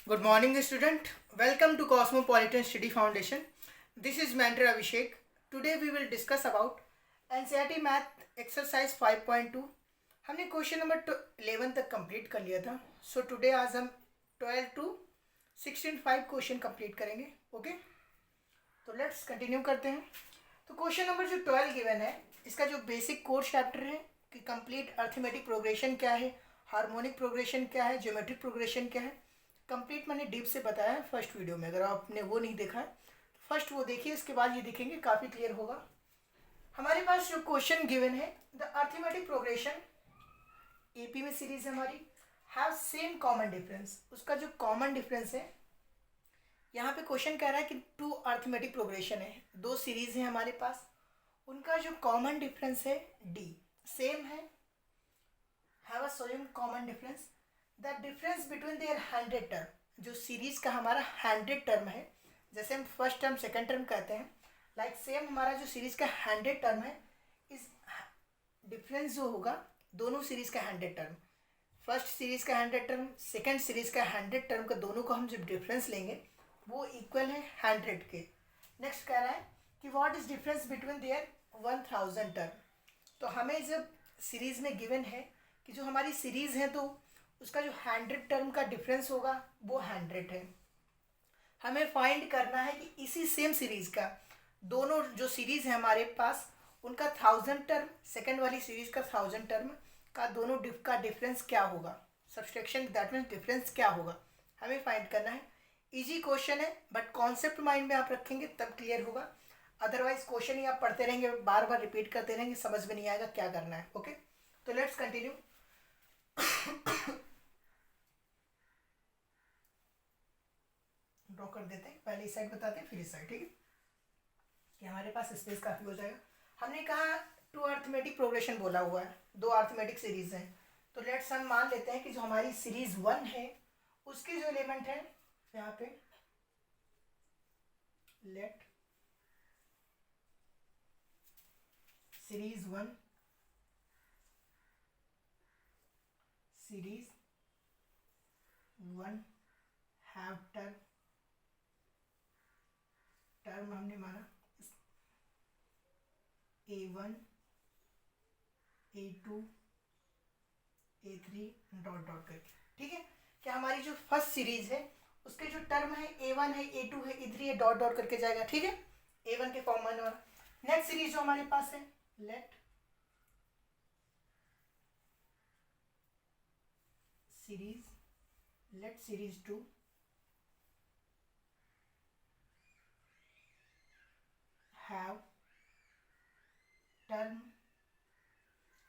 Good morning, student. Welcome to Cosmopolitan Study Foundation. This is Mentor Abhishek. Today we will discuss about NCERT Math Exercise 5.2. हमने question number 11 तक complete कर लिया था. So today आज हम 12 to 16 5 question complete करेंगे. Okay, तो let's continue करते हैं. तो क्वेश्चन नंबर जो 12 गिवन है, इसका जो बेसिक कोर्स चैप्टर है कि कंप्लीट अर्थमेटिक प्रोग्रेशन क्या है, हार्मोनिक प्रोग्रेशन क्या है, ज्योमेट्रिक प्रोग्रेशन क्या है, कंप्लीट मैंने डीप से बताया है फर्स्ट वीडियो में. अगर आपने वो नहीं देखा है तो फर्स्ट वो देखिए, इसके बाद ये देखेंगे, काफ़ी क्लियर होगा. हमारे पास जो क्वेश्चन गिवन है, द अर्थमेटिक प्रोग्रेशन एपी में सीरीज है हमारी, हैव सेम कॉमन डिफरेंस. उसका जो कॉमन डिफरेंस है, यहाँ पे क्वेश्चन कह रहा है कि टू अर्थमेटिक प्रोग्रेशन है, दो सीरीज है हमारे पास, उनका जो कॉमन डिफरेंस है डी सेम है, have a same common difference. The difference between their 100 term, जो सीरीज का हमारा 100 टर्म है, जैसे हम फर्स्ट टर्म सेकंड टर्म कहते हैं, लाइक सेम हमारा जो सीरीज का 100 टर्म है, इस डिफरेंस जो होगा दोनों सीरीज का 100 टर्म, फर्स्ट सीरीज का 100 टर्म, सेकंड सीरीज का 100 टर्म का, दोनों को हम जब डिफरेंस लेंगे वो इक्वल है 100 के. नेक्स्ट कह रहा है कि what is difference between there 1000 term. तो हमें जब सीरीज में गिवन है कि जो हमारी सीरीज है, तो उसका जो 100 टर्म का डिफरेंस होगा वो 100 है. हमें फाइंड करना है कि इसी सेम सीरीज का दोनों जो सीरीज है हमारे पास, उनका 1000 टर्म, सेकंड वाली सीरीज का 1000 टर्म का, दोनों का डिफरेंस क्या होगा. सब्सट्रैक्शन दैट मीन्स डिफरेंस क्या होगा, हमें फाइंड करना है. इजी क्वेश्चन है, बट कॉन्सेप्ट माइंड में आप रखेंगे तब क्लियर होगा. अदरवाइज क्वेश्चन ही आप पढ़ते रहेंगे, बार बार रिपीट करते रहेंगे, समझ में नहीं आएगा क्या करना है. ओके, तो लेट्स कंटिन्यू. ड्रॉ कर देते हैं, पहले इस साइड बताते हैं फिर इस साइड, ठीक है, कि हमारे पास स्पेस काफ़ी हो जाएगा. हमने कहा टू अर्थमेटिक प्रोग्रेशन बोला हुआ है, दो अर्थमेटिक सीरीज हैं, तो लेट्स हम मान लेते हैं कि जो हमारी सीरीज 1 है, उसके जो एलिमेंट है यहाँ पे, लेट सीरीज 1 हैव टर्म हमने माना A1 A2 A3 dot dot करके, ठीक है. क्या हमारी जो फर्स्ट सीरीज है उसके जो टर्म है A1 है, A2 है, A3 है, डॉट डॉट करके जाएगा, ठीक है, A1 के फॉर्म में. नेक्स्ट सीरीज जो हमारे पास है, लेट सीरीज 2 हैव टर्म.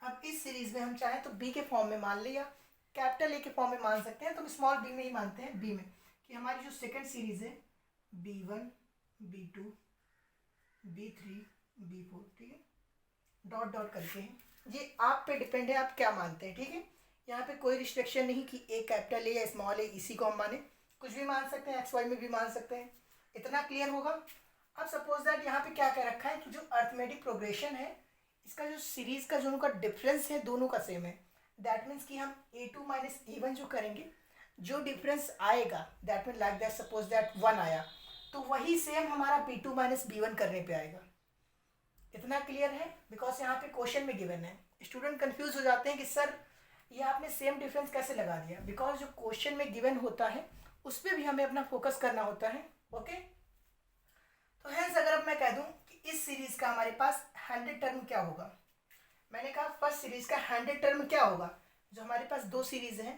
अब इस सीरीज में हम चाहें तो बी के फॉर्म में मान लिया, कैपिटल ए के फॉर्म में मान सकते हैं, तो हम स्मॉल बी में ही मानते हैं, बी में, कि हमारी जो सेकंड सीरीज है B1 B2 B3 B4, ठीक है, डॉट डॉट करके हैं. ये आप पे डिपेंड है, आप क्या मानते हैं, ठीक है. यहाँ पे कोई रिस्ट्रिक्शन नहीं कि ए कैपिटल ए या स्मॉल ए इसी को हम माने, कुछ भी मान सकते हैं, XY में भी मान सकते हैं. इतना क्लियर होगा. अब सपोज दैट यहाँ पे क्या कह रखा है कि जो अर्थमेटिक प्रोग्रेशन है, इसका जो सीरीज का जो उनका डिफरेंस है दोनों का सेम है. दैट मीन्स कि हम A2 माइनस A1 जो करेंगे, जो डिफरेंस आएगा, that mean like that, suppose that 1 आया, तो वही सेम हमारा B2 माइनस B1 करने पे आएगा. इतना क्लियर है, बिकॉज यहाँ पे क्वेश्चन में गिवन है. स्टूडेंट कंफ्यूज हो जाते हैं कि सर ये आपने सेम डिफरेंस कैसे लगा दिया, बिकॉज जो क्वेश्चन में गिवन होता है उस पर भी हमें अपना फोकस करना होता है. ओके, तो हेंस अगर अब मैं कह दूं कि इस सीरीज का हमारे पास 100 टर्म क्या होगा, मैंने कहा फर्स्ट सीरीज का 100 टर्म क्या होगा, जो हमारे पास दो सीरीज हैं,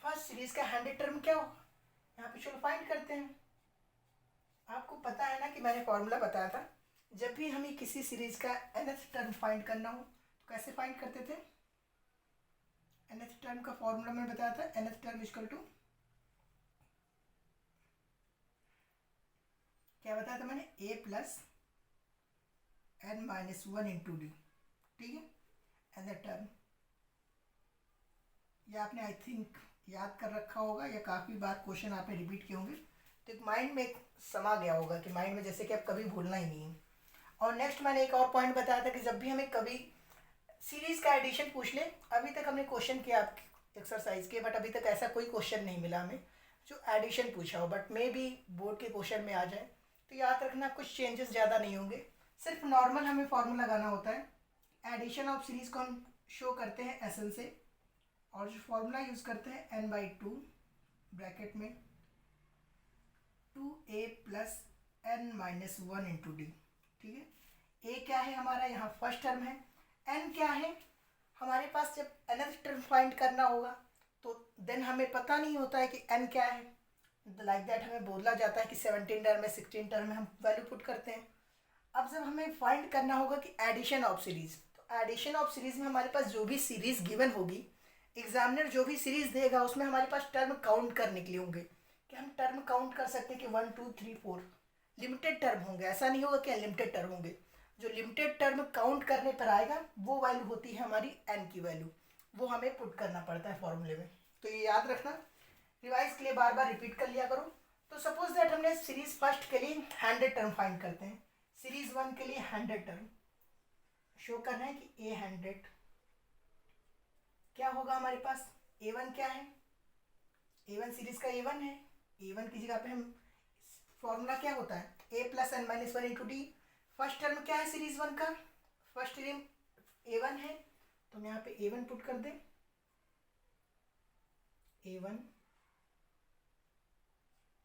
फर्स्ट सीरीज का 100 टर्म क्या होगा, यहाँ पे चलो फाइंड करते हैं. आपको पता है ना कि मैंने फॉर्मूला बताया था, जब भी हमें किसी सीरीज का nth टर्म फाइंड करना हो तो कैसे फाइंड करते थे. nth टर्म का फॉर्मूला मैंने बताया था, nth टर्म इक्वल टू, क्या बताया था मैंने, a plus n minus 1 into D, ठीक है, nth टर्म. ये आपने आई थिंक याद कर रखा होगा या काफ़ी बार क्वेश्चन आपने रिपीट किए होंगे, तो एक माइंड में समा गया होगा कि माइंड में, जैसे कि अब कभी भूलना ही नहीं है. और नेक्स्ट मैंने एक और पॉइंट बताया था कि जब भी हमें कभी सीरीज का एडिशन पूछ ले, अभी तक हमने क्वेश्चन किया एक्सरसाइज के, बट अभी तक ऐसा कोई क्वेश्चन नहीं मिला हमें जो एडिशन पूछा हो, बट मे बी बोर्ड के क्वेश्चन में आ जाए। तो याद रखना कुछ चेंजेस ज़्यादा नहीं होंगे, सिर्फ नॉर्मल हमें फॉर्मूला लगाना होता है। एडिशन ऑफ सीरीज़ को हम शो करते हैं एस एन से, और जो फॉर्मूला यूज़ करते हैं n/2 ब्रैकेट में 2a plus n-1 into D. ठीक है, a क्या है हमारा यहाँ फर्स्ट टर्म है, n क्या है हमारे पास। जब nth टर्म फाइंड करना होगा तो देन हमें पता नहीं होता है कि n क्या है, लाइक दैट हमें बोला जाता है कि 17 टर्म है 16 टर्म है, हम वैल्यू पुट करते हैं। अब जब हमें फाइंड करना होगा कि एडिशन ऑफ सीरीज़, तो एडिशन ऑफ सीरीज़ में हमारे पास जो भी सीरीज़ गिवन होगी, एग्जामिनर जो भी सीरीज़ देगा उसमें हमारे पास टर्म काउंट करने के लिए होंगे, कि हम टर्म काउंट कर सकते हैं कि 1 2 3 4 लिमिटेड टर्म होंगे, ऐसा नहीं होगा कि अनलिमिटेड टर्म होंगे। जो लिमिटेड टर्म काउंट करने पर आएगा वो वैल्यू होती है हमारी n की वैल्यू, वो हमें पुट करना पड़ता है फॉर्मूले में। तो ये याद रखना, रिवाइज के लिए बार बार रिपीट कर लिया करो। तो सपोज दैट हमने सीरीज फर्स्ट के लिए 100 टर्म फाइंड करते हैं, सीरीज 1 के लिए 100 टर्म शो करना है कि a100 क्या होगा हमारे पास। a1 क्या है, a1 सीरीज का a1 है, a1 की जगह पे हम फॉर्मूला क्या होता है a plus n-1 into D. First term क्या है सीरीज 1 का, फर्स्ट टर्म a1 है, तो हम यहाँ पे a1 पुट कर दें, a1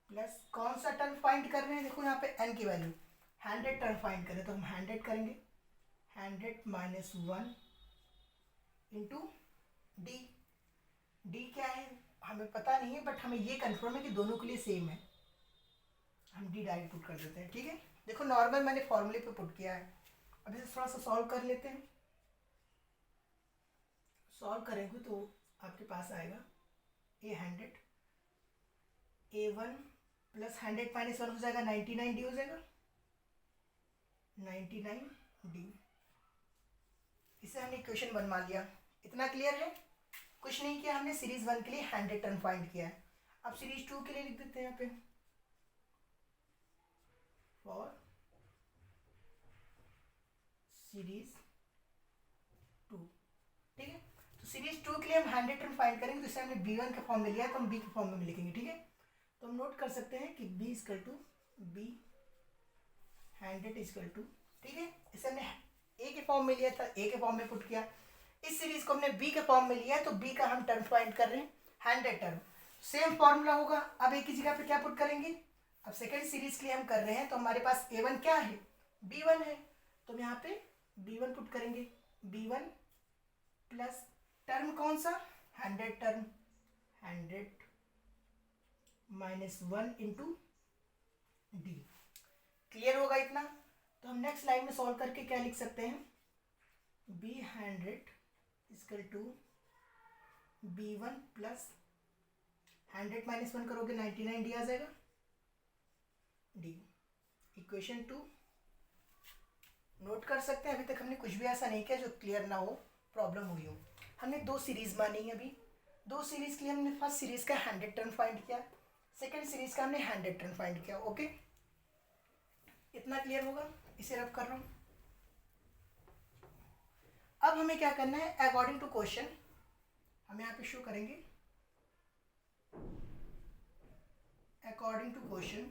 प्लस कौन सा टर्म फाइंड कर रहे हैं, देखो यहाँ पे n की वैल्यू 100 टर्म फाइंड करें तो हम 100 करेंगे, 100-1 इंटू डी। डी क्या है हमें पता नहीं है, बट हमें ये कंफर्म है कि दोनों के लिए सेम है, हम डी डायरेक्ट पुट कर देते हैं। ठीक है, देखो नॉर्मल मैंने फॉर्मूले पे पुट किया है। अब इसे थोड़ा सा सॉल्व कर लेते हैं। सॉल्व करेंगे तो आपके पास आएगा a100, a1 प्लस 100-1 हो जाएगा 99 डी हो जाएगा, 99 डी। इसे हमने इक्वेशन 1 मान लिया। इतना क्लियर है, कुछ नहीं किया हमने, सीरीज 1 के लिए 100 टर्म फाइंड किया है। अब सीरीज 2 के लिए लिख देते हैं यहाँ पे, फॉर सीरीज 2। ठीक है, तो सीरीज 2 के लिए हम 100 टर्म फाइंड करेंगे, तो इसे हमने b1 के फॉर्म में लिया है तो हम b के फॉर्म में लिखेंगे। ठीक है, तो हम नोट कर सकते हैं कि b equal to b 100 equal to, ठीक है, इसे हमने a के फॉर्म में लिया था, a के फॉर्म में पुट किया। इस सीरीज को हमने b के फॉर्म में लिया है तो b का हम टर्म फाइंड कर रहे हैं 100 टर्म, सेम फॉर्मूला होगा। अब a की जगह पे क्या पुट करेंगे, अब सेकेंड सीरीज के लिए हम कर रहे हैं तो हमारे पास a1 क्या है, b1 है, तो हम यहाँ पे b1 पुट करेंगे, b1 प्लस टर्म कौन सा 100 टर्म, 100-1 इंटू डी। क्लियर होगा इतना। तो हम नेक्स्ट लाइन में सॉल्व करके क्या लिख सकते हैं, b100 equal to b1 plus 100-1 करोगे 99 डी आ जाएगा, डी। इक्वेशन 2 नोट कर सकते हैं। अभी तक हमने कुछ भी ऐसा नहीं किया जो क्लियर ना हो, प्रॉब्लम हुई हो। हमने 2 सीरीज मानी है, अभी 2 सीरीज के लिए हमने फर्स्ट सीरीज का 100 टर्म फाइंड किया, सेकेंड सीरीज का हमने 100 टर्म फाइंड किया। ओके, इतना क्लियर होगा, इसे रब कर रहा हूँ। अब हमें क्या करना है, अकॉर्डिंग टू क्वेश्चन हम यहाँ पे शो करेंगे, according to question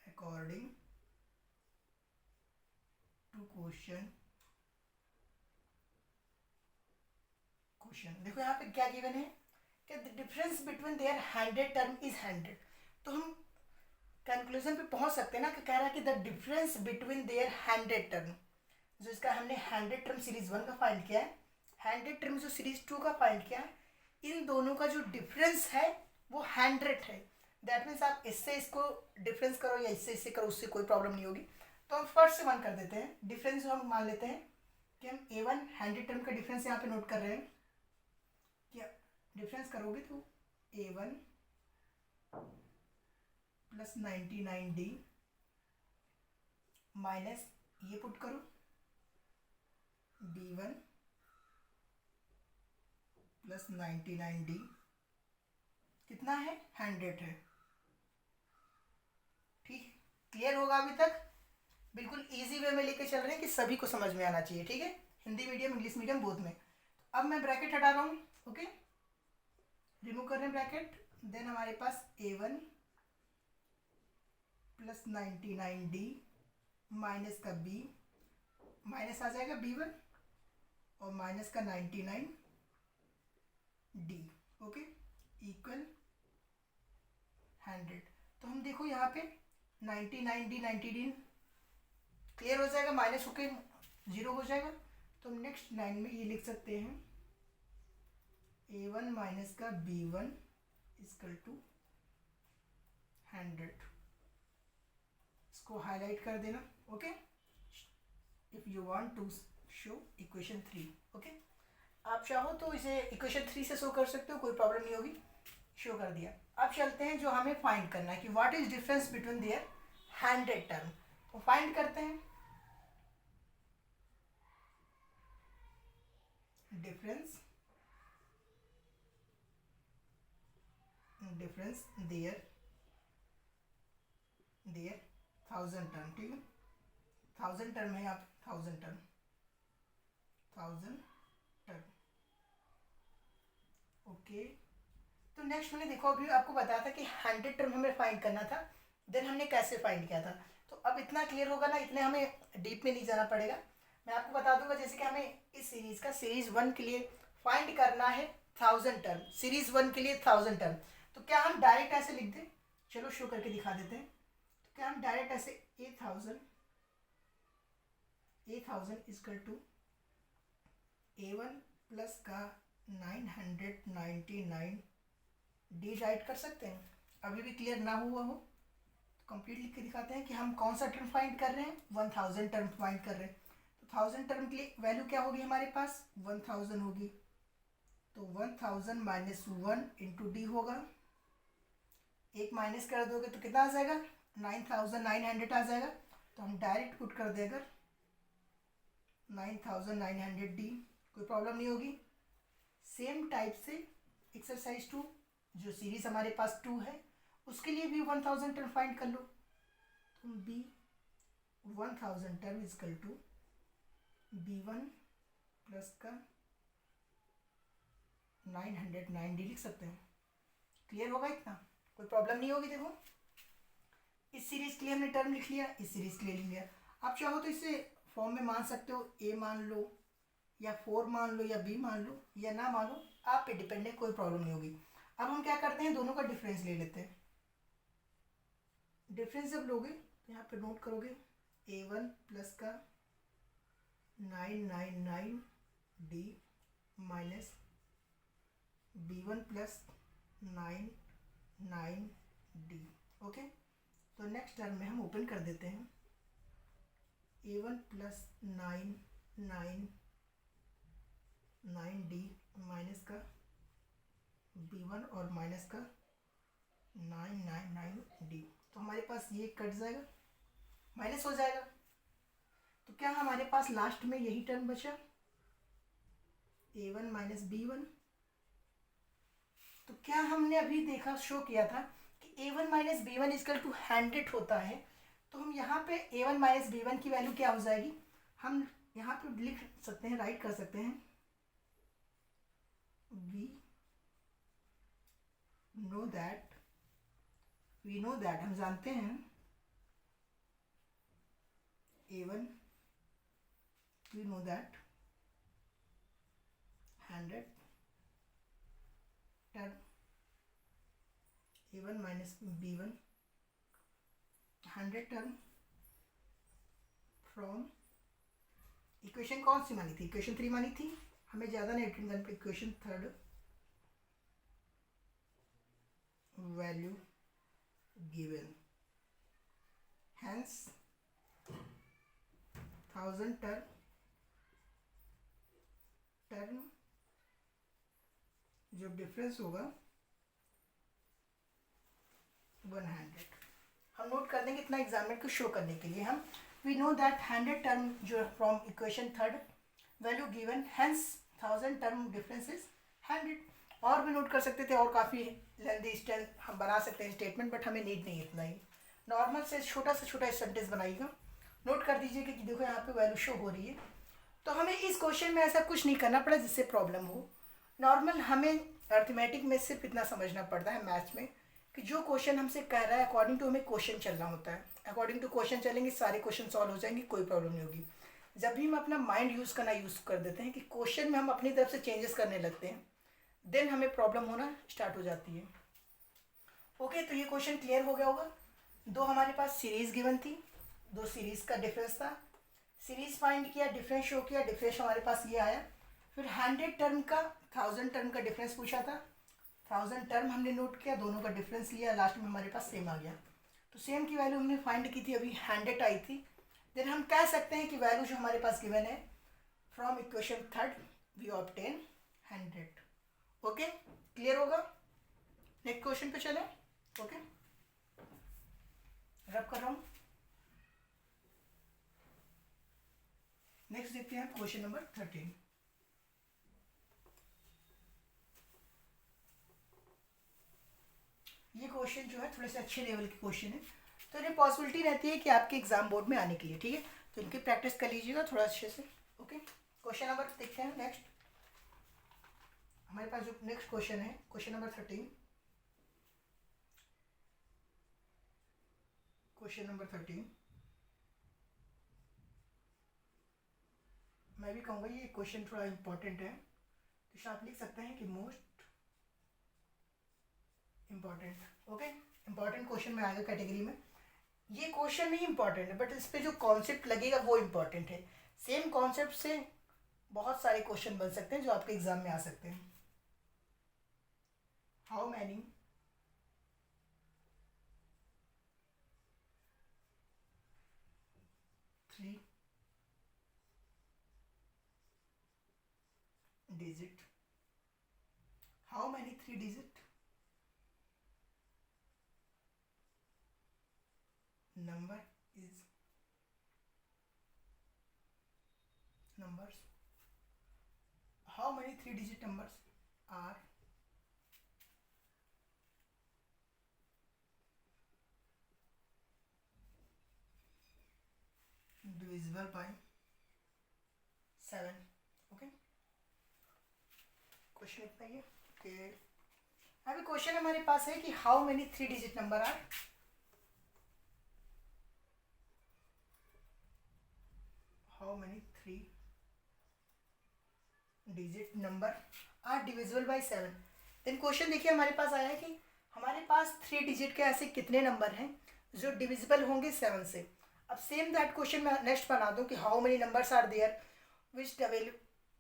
according to question देखो यहाँ पे क्या गिवन है कि the difference between their 100 term is 100। तो हम कंक्लूजन पे पहुंच सकते हैं ना, कि कह रहा है कि the difference between their 100 term, जो इसका हमने 100 टर्म सीरीज 1 का फाइंड किया है, 100 टर्म जो सीरीज 2 का फाइंड किया है, इन दोनों का जो डिफरेंस है वो 100 है। दैट मीन्स आप इससे इसको डिफरेंस करो या इससे इससे करो, उससे कोई प्रॉब्लम नहीं होगी। तो हम फर्स्ट से 1 कर देते हैं, डिफरेंस जो हम मान लेते हैं कि हम a1 100 टर्म का डिफरेंस यहाँ पे नोट कर रहे हैं, क्या डिफरेंस करोगे तो a1 प्लस 99 डी माइनस ये पुट करो b1 प्लस 99 डी, कितना है 100 है। ठीक, क्लियर होगा अभी तक, बिल्कुल इजी वे में लेके चल रहे हैं कि सभी को समझ में आना चाहिए। ठीक है, Hindi medium English medium both में। अब मैं ब्रैकेट हटा रहा हूँ, ओके, रिमूव कर रहे हैं ब्रैकेट। देन हमारे पास A1 प्लस 99D माइनस का B, माइनस आ जाएगा B1 और माइनस का 99D, ओके, इक्वल 100। तो हम देखो यहाँ पे 99D 90D क्लियर हो जाएगा, माइनस होके 0 हो जाएगा। तो हम नेक्स्ट लाइन में ये लिख सकते हैं A1 माइनस का B1 इक्वल टू 100। इसको हाईलाइट कर देना, okay, if you want to show equation 3, okay. आप चाहो तो इसे इक्वेशन 3 से शो कर सकते हो, कोई प्रॉब्लम नहीं होगी, शो कर दिया। अब चलते हैं जो हमें फाइंड करना है कि what is difference between their 100 term, तो फाइंड करते हैं डिफरेंस देयर 1000 टर्म, ठीक है, 1000 टर्म है, आप 1000 टर्म ओके। तो नेक्स्ट मैंने देखो अभी आपको बताया था कि 100 टर्म हमें फाइंड करना था, देन हमने कैसे फाइंड किया था। तो अब इतना क्लियर होगा ना, इतने हमें डीप में नहीं जाना पड़ेगा। मैं आपको बता दूंगा जैसे कि हमें इस सीरीज़ का सीरीज़ 1 के लिए फाइंड करना है 1000 टर्म, सीरीज़ 1 के लिए 1000 टर्म। तो क्या हम डायरेक्ट ऐसे लिख दें, चलो शो करके दिखा देते हैं। तो क्या हम डायरेक्ट ऐसे A1000 equal to A1 plus का 999D राइट कर सकते हैं। अभी भी क्लियर ना हुआ हो तो कंप्लीट लिख के दिखाते हैं कि हम कौन सा टर्म फाइंड कर रहे हैं, 1000 टर्म फाइंड कर रहे हैं। तो 1000 टर्म के लिए वैल्यू क्या होगी हमारे पास, 1000 होगी। तो 1000 माइनस 1 इंटू डी होगा, एक माइनस कर दोगे तो कितना आ जाएगा, 9900 आ जाएगा। तो हम डायरेक्ट पुट कर दें अगर 9900D, कोई प्रॉब्लम नहीं होगी। सेम टाइप से एक्सरसाइज 2 जो सीरीज हमारे पास 2 है उसके लिए भी 1000 टर्म फाइंड कर लो। तो B 1000 term equal to B1 plus का 990 लिख सकते हैं। क्लियर होगा इतना, कोई प्रॉब्लम नहीं होगी। देखो इस सीरीज के लिए हमने टर्म लिख लिया, इस सीरीज के लिए लिख लिया। आप चाहो तो इसे फॉर्म में मान सकते हो, A मान लो या 4 मान लो या B मान लो या ना मान लो, आप पे डिपेंड है, कोई प्रॉब्लम नहीं होगी। अब हम क्या करते हैं, दोनों का डिफरेंस ले लेते हैं। डिफरेंस जब लोगे तो यहाँ पे नोट करोगे A1 प्लस का 999D minus B1 plus 99D, okay. तो नेक्स्ट टर्म में हम ओपन कर देते हैं A1 प्लस 999D माइनस का B1 और माइनस का 999D। तो हमारे पास ये कट जाएगा, माइनस हो जाएगा। तो क्या हमारे पास लास्ट में यही टर्म बचा, A1 माइनस B1। तो क्या हमने अभी देखा, शो किया था कि A1 minus B1 equal to 100 होता है। तो हम यहाँ पे A1 माइनस B1 की वैल्यू क्या हो जाएगी, हम यहाँ पे लिख सकते हैं, राइट कर सकते हैं वी नो दैट हम जानते हैं A1 we know that 100 term A1 minus B1 100 term from equation कौन सी मानी थी, इक्वेशन 3 मानी थी, हमें ज़्यादा नहीं रिटर्न करना, equation 3 value given, hence 1000 term जो डिफरेंस होगा 100। हम नोट कर देंगे इतना एग्जामिनर को शो करने के लिए। हम वी नो दैट 100 टर्म जो from equation 3 value given, hence 1000 term difference is 100। और भी नोट कर सकते थे, और काफ़ी लेंथी स्टेल हम बना सकते हैं स्टेटमेंट, बट हमें नीड नहीं इतना ही। नॉर्मल से छोटा सेंटेंस बनाइएगा, नोट कर दीजिए कि देखो यहाँ पे वैल्यू शो हो रही है तो हमें इस क्वेश्चन में ऐसा कुछ नहीं करना पड़ा जिससे प्रॉब्लम हो। नॉर्मल हमें अर्थमेटिक में सिर्फ इतना समझना पड़ता है मैथ्स में कि जो क्वेश्चन हमसे कह रहा है अकॉर्डिंग टू हमें क्वेश्चन चलना होता है। अकॉर्डिंग टू क्वेश्चन चलेंगे सारे क्वेश्चन सॉल्व हो जाएंगे, कोई प्रॉब्लम नहीं होगी। जब भी हम अपना माइंड यूज़ करना यूज़ कर देते हैं कि क्वेश्चन में हम अपनी तरफ से चेंजेस करने लगते हैं, देन हमें प्रॉब्लम होना स्टार्ट हो जाती है। ओके, तो ये क्वेश्चन क्लियर हो गया होगा। दो हमारे पास सीरीज़ गिवन थी, दो सीरीज़ का डिफरेंस था, सीरीज़ फाइंड किया, डिफरेंस शो किया, डिफरेंस हमारे पास ये आया। फिर 100 टर्म का 1000 टर्म का डिफरेंस पूछा था, 1000 टर्म हमने नोट किया, दोनों का डिफरेंस लिया, लास्ट में हमारे पास सेम आ गया। तो सेम की वैल्यू हमने फाइंड की थी, अभी 100 आई थी। देन हम कह सकते हैं कि वैल्यू जो हमारे पास गिवन है from equation third we obtain 100। Okay, clear होगा। नेक्स्ट क्वेश्चन पे चलें। ओके, रब कर रहा हूँ। नेक्स्ट देखते हैं क्वेश्चन नंबर 13। ये क्वेश्चन जो है थोड़े से अच्छे लेवल के क्वेश्चन है, तो इन्हें पॉसिबिलिटी रहती है कि आपके एग्जाम बोर्ड में आने के लिए, ठीक है। तो इनकी प्रैक्टिस कर लीजिएगा थोड़ा अच्छे से। ओके, क्वेश्चन नंबर देखते हैं। नेक्स्ट हमारे पास जो नेक्स्ट क्वेश्चन है क्वेश्चन नंबर 13। क्वेश्चन नंबर 13 मैं भी कहूँगा ये क्वेश्चन थोड़ा इंपॉर्टेंट है, तो आप लिख सकते हैं कि most important. Okay, important question में आएगा कैटेगरी में। ये क्वेश्चन नहीं इम्पॉर्टेंट है, बट इस पे जो कॉन्सेप्ट लगेगा वो इम्पॉर्टेंट है। सेम कॉन्सेप्ट से बहुत सारे क्वेश्चन बन सकते हैं जो आपके एग्जाम में आ सकते हैं। How many three digit, how many 3 digit number is numbers, how many 3 digit numbers are divisible by 7। Okay, question इतना ही है कि अभी क्वेश्चन हमारे पास है कि how many 3 digit number are, how many 3 digit number are divisible by 7। Then question देखिए हमारे पास आया है कि हमारे पास 3 डिजिट के ऐसे कितने नंबर हैं जो डिविजिबल होंगे 7 से। अब सेम दैट क्वेश्चन मैं नेक्स्ट बना दूं कि how many numbers are there which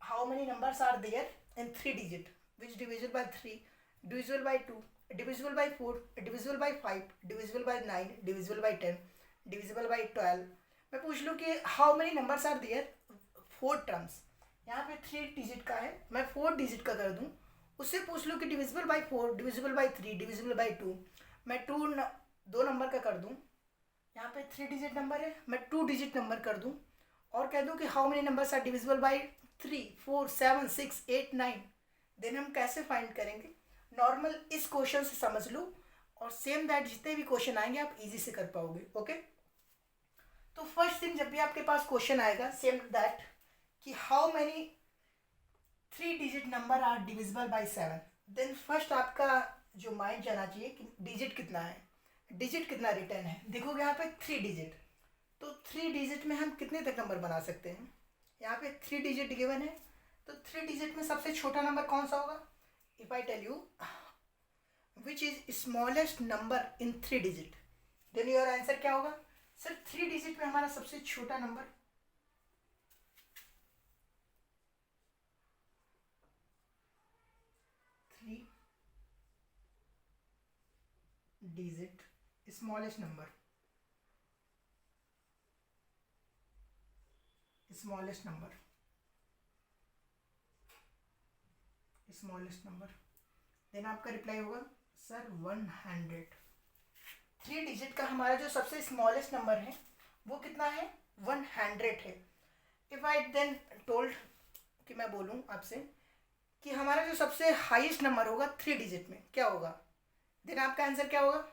how many numbers are there in 3 digit which divisible by 3, divisible by 2, divisible by 4, divisible by 5, divisible by 9, divisible by 10, divisible by 12। मैं पूछ लूँ कि how many numbers are there 4 terms, यहाँ पे 3 digit का है, मैं 4 digit का कर दूँ। उससे पूछ लूँ कि divisible by 4, divisible by 3, divisible by 2, मैं 2 नंबर का कर दूँ। यहाँ पे 3 डिजिट नंबर है, मैं 2 डिजिट नंबर कर दूँ और कह दूँ कि how many numbers are divisible by 3, 4, 7, 6, 8, 9। Then हम कैसे फाइंड करेंगे। नॉर्मल इस क्वेश्चन से समझ लो और सेम दैट जितने भी क्वेश्चन आएंगे आप इजी से कर पाओगे। ओके, तो फर्स्ट थिंग जब भी आपके पास क्वेश्चन आएगा सेम दैट कि how many 3 digit number are divisible by 7, then first आपका जो माइंड जाना चाहिए कि डिजिट कितना है, डिजिट कितना रिटर्न है। देखोगे यहाँ पे 3 डिजिट, तो 3 डिजिट में हम कितने तक नंबर बना सकते हैं। यहाँ पे 3 डिजिट गिवन है, तो 3 डिजिट में सबसे छोटा नंबर कौन सा होगा। If I tell you which is smallest number in 3 digit, then your answer क्या होगा। सर 3 डिजिट में हमारा सबसे छोटा number 3 digit smallest number, smallest number, smallest number, then आपका रिप्लाई होगा सर 100। 3 डिजिट का हमारा जो सबसे स्मॉलेस्ट नंबर है वो कितना है 100 है। इफ़ आई देन टोल्ड कि मैं बोलूँ आपसे कि हमारा जो सबसे हाईएस्ट नंबर होगा 3 डिजिट में क्या होगा, देन आपका आंसर क्या होगा।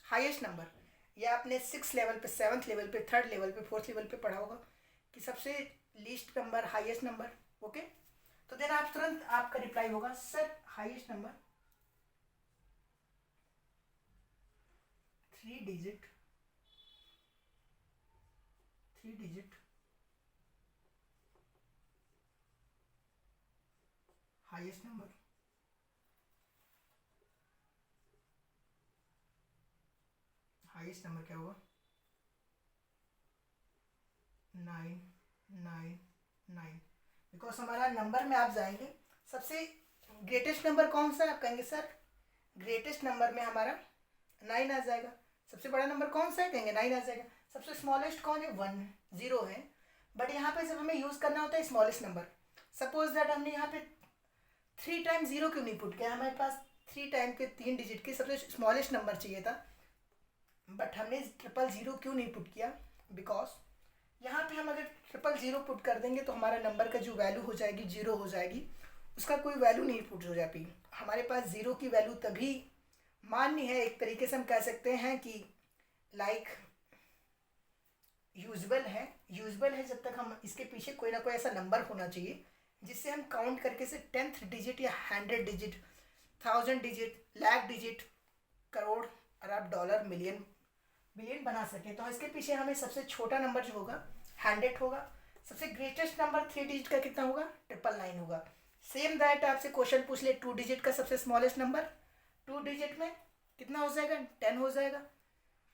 हाईएस्ट नंबर या आपने 6 लेवल पे, 7th लेवल पे, 3rd लेवल पे, 4th लेवल पे पढ़ा होगा कि सबसे least number, highest number. Okay, तो देन आप तुरंत आपका रिप्लाई होगा sir highest number 3 digit highest number. Highest number क्या होगा 999। बिकॉज हमारा नंबर में आप जाएंगे, सबसे ग्रेटेस्ट नंबर कौन सा है, आप कहेंगे सर ग्रेटेस्ट नंबर में हमारा 9 आ जाएगा। सबसे बड़ा नंबर कौन सा है, कहेंगे 9 आ जाएगा। सबसे स्मॉलेस्ट कौन है, 1 0 है। बट यहाँ पे जब हमें यूज़ करना होता है स्मॉलेस्ट नंबर, सपोज दैट हमने यहाँ पे 3 टाइम 0 क्यों नहीं पुट किया, हमारे पास 3 टाइम के 3 डिजिट के सबसे स्मॉलेस्ट नंबर चाहिए था, बट हमने 000 क्यों नहीं पुट किया, बिकॉज यहाँ पे हम अगर 000 पुट कर देंगे तो हमारा नंबर का जो वैल्यू हो जाएगी 0 हो जाएगी, उसका कोई वैल्यू नहीं पुट हो जाती। हमारे पास 0 की वैल्यू तभी मान्य है, एक तरीके से हम कह सकते हैं कि लाइक यूजबल है जब तक हम इसके पीछे कोई ना कोई ऐसा नंबर होना चाहिए जिससे हम काउंट करके से 10th डिजिट या 100 digit, 1000 digit, lakh digit, crore, अरब, डॉलर, मिलियन बना सकें। तो इसके पीछे हमें सबसे छोटा नंबर जो होगा 100 होगा। सबसे ग्रेटेस्ट नंबर 3 डिजिट का कितना होगा, 999 होगा। सेम दैट आपसे क्वेश्चन पूछ ले 2 डिजिट का सबसे स्मॉलेस्ट नंबर, 2 डिजिट में कितना हो जाएगा, 10 हो जाएगा।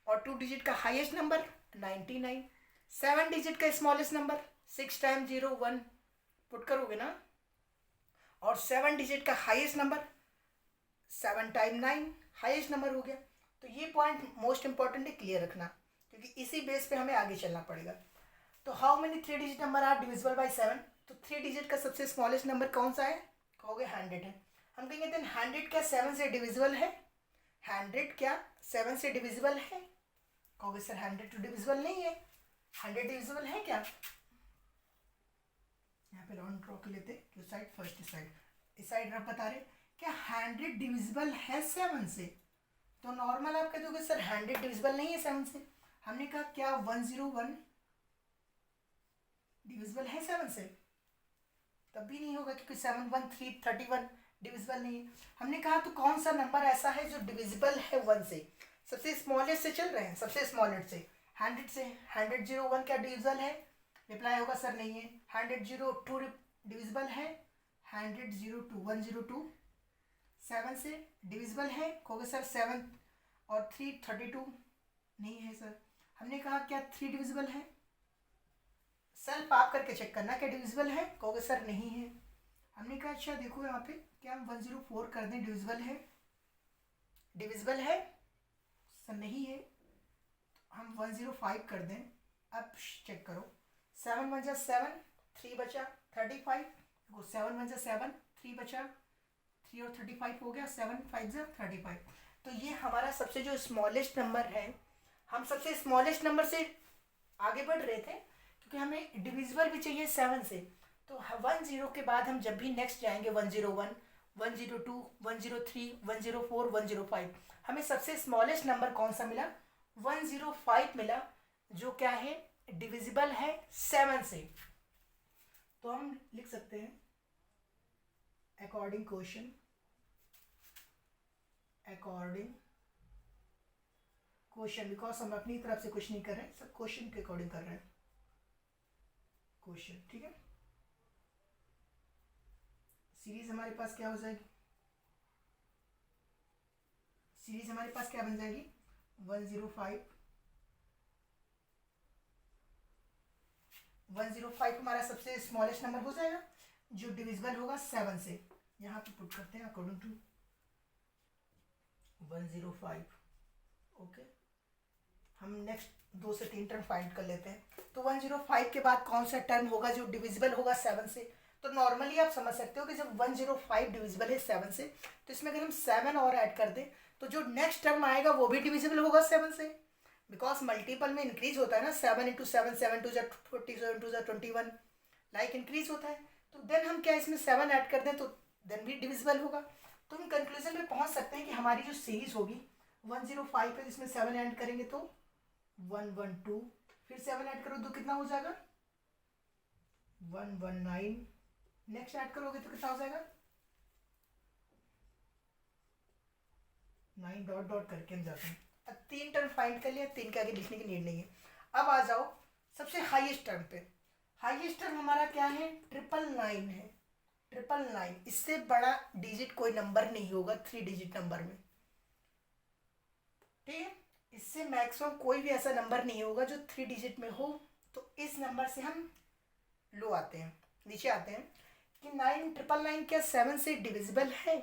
और 2 डिजिट का हाईएस्ट नंबर 99। 7 डिजिट का स्मॉलेस्ट नंबर 6 टाइम 0 1 पुट करोगे ना, और 7 डिजिट का highest number 7 time 9 highest number हो गया। तो ये पॉइंट मोस्ट इंपॉर्टेंट है, क्लियर रखना, क्योंकि इसी बेस पे हमें आगे चलना पड़ेगा। तो how many 3 digit number are divisible by 7, तो 3 डिजिट का सबसे स्मॉलेस्ट नंबर कौन सा है, कहोगे 100 है। हम कहेंगे देन 100 क्या 7 से डिविजिबल है, 100 क्या 7 से डिविजिबल है, कहोगे सर 100 तो डिविजिबल नहीं है, 100 डिविजिबल है क्या। यहाँ पे राउंड ड्रॉ कर लेते, इस साइड फर्स्ट, इस साइड रफ बता रहे क्या 100 डिविजिबल है 7 से, तो नॉर्मल आप कह दोगे सर 100 डिविजिबल नहीं है 7 से। हमने कहा क्या 101 डिविजिबल है 7 से, तब भी नहीं होगा क्योंकि 71331 डिविजिबल नहीं है। हमने कहा तो कौन सा नंबर ऐसा है जो डिविजिबल है 1 से, सबसे स्मॉलेस्ट से चल रहे हैं, सबसे स्मॉलेस्ट से 100 से। 101 क्या डिविजिबल है, रिप्लाई होगा सर नहीं है। 102 डिविजिबल है, 102 102 7 से डिविजिबल है, कहोगे सर 7 और 3 32 नहीं है सर। हमने कहा क्या 3 डिविजिबल है, सेल्फ आप करके चेक करना क्या डिविजिबल है, कहोगे सर नहीं है। हमने कहा अच्छा देखो यहाँ पे क्या हम 104 कर दें, डिविजिबल है सर नहीं है, तो हम 105 कर दें। अब चेक करो 7 1 7 3 बचा 35, 7 1 7 3 बचा 3 और 35 हो गया, 7 5 35। तो ये हमारा सबसे जो स्मॉलेस्ट नंबर है, हम सबसे स्मॉलेस्ट नंबर से आगे बढ़ रहे थे क्योंकि हमें डिविजिबल भी चाहिए 7 से। तो 10 के बाद हम जब भी नेक्स्ट जाएंगे 101 102 103 104 105, हमें सबसे स्मॉलेस्ट नंबर कौन सा मिला, 105 मिला, जो क्या है डिविजिबल है 7 से। तो हम लिख सकते हैं अकॉर्डिंग क्वेश्चन, बिकॉज हम अपनी तरफ से कुछ नहीं कर रहे हैं, सब क्वेश्चन के अकॉर्डिंग कर रहे हैं क्वेश्चन, ठीक है। सीरीज हमारे पास क्या हो जाएगी, सीरीज हमारे पास क्या बन जाएगी 105 हमारा सबसे स्मॉलेस्ट नंबर हो जाएगा जो डिविजिबल होगा 7 से। यहाँ पे पुट करते हैं अकॉर्डिंग टू 105। ओके, हम नेक्स्ट 2 से 3 टर्म फाइंड कर लेते हैं। तो 105 के बाद कौन सा टर्म होगा जो डिविजिबल होगा 7 से, तो नॉर्मली आप समझ सकते हो कि जब 105 डिविजिबल है 7 से, तो इसमें अगर हम 7 और ऐड कर दें तो जो नेक्स्ट टर्म आएगा वो भी डिविजिबल होगा 7 से, बिकॉज मल्टीपल में इंक्रीज होता है ना, 7 × 7 7 2 40 7 2 21 लाइक इंक्रीज होता है। तो देन हम क्या इसमें 7 ऐड कर दें तो देन भी डिविजिबल होगा। तो हम कंक्लूजन में पहुंच सकते हैं कि हमारी जो सीरीज होगी 105 है, जिसमें 7 ऐड करेंगे तो 112, फिर 7 ऐड करो तो कितना हो जाएगा 119, नेक्स्ट ऐड करोगे तो कितना हो जाएगा 9 डॉट डॉट करके हम जाते हैं। अब 3 टर्म फाइंड कर लिया, 3 के आगे लिखने की नीड नहीं है। अब आ जाओ सबसे हाईएस्ट टर्म पे। हाईएस्ट टर्म हमारा क्या है 999 है। 999 इससे बड़ा डिजिट कोई नंबर नहीं होगा 3 डिजिट नंबर में, ठीक है। इससे मैक्सिमम कोई भी ऐसा नंबर नहीं होगा जो 3 डिजिट में हो। तो इस नंबर से हम लो आते हैं, नीचे आते हैं कि 999 क्या 7 से डिविजिबल है।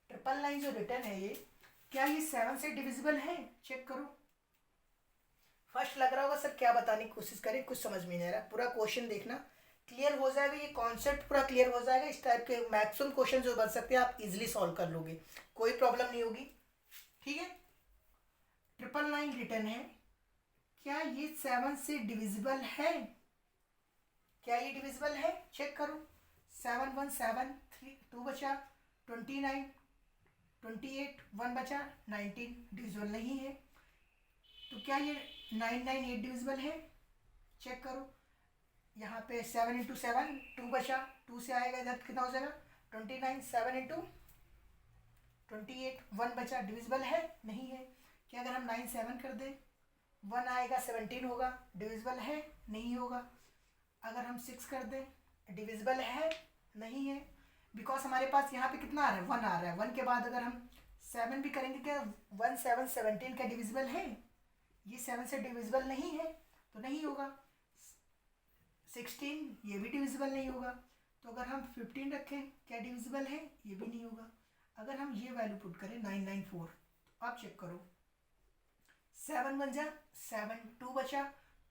999 जो रिटर्न है ये, क्या ये 7 से डिविजिबल है, चेक करो। फर्स्ट लग रहा होगा सर क्या बताने की कोशिश करें, कुछ समझ में नहीं आ रहा, पूरा क्वेश्चन देखना, क्लियर हो जाएगा, ये कॉन्सेप्ट पूरा क्लियर हो जाएगा। इस टाइप के मैक्सिमम क्वेश्चन जो बन सकते हैं आप इजीली सॉल्व कर लोगे, कोई प्रॉब्लम नहीं होगी, ठीक है। 999 रिटर्न है, क्या ये 7 से डिविजिबल है, क्या ये डिविजिबल है, चेक करो। 7 1 7 3 2 बचा 29, 28 1 बचा 19, डिविजिबल नहीं है। तो क्या ये 998 डिविजिबल है, चेक करो। यहाँ पे 7 इंटू 7 2 बचा, 2 से आएगा इधर कितना हो जाएगा 29, 7 इंटू 28 1 बचा, डिविजिबल है नहीं है। क्या अगर हम 9 7 कर दें 1 आएगा 17 होगा, डिविजिबल है नहीं होगा। अगर हम 6 कर दें डिविजिबल है नहीं है, बिकॉज हमारे पास यहाँ पे कितना आ रहा है 1 आ रहा है। 1 के बाद अगर हम 7 भी करेंगे क्या 1 7 17 का डिविजिबल है, ये 7 से डिविजिबल नहीं है तो नहीं होगा। 16 ये भी डिविजिबल नहीं होगा। तो अगर हम 15 रखें क्या डिविजिबल है, ये भी नहीं होगा। अगर हम ये वैल्यू पुट करें 994, तो आप चेक करो 7 बन जा 7 2 बचा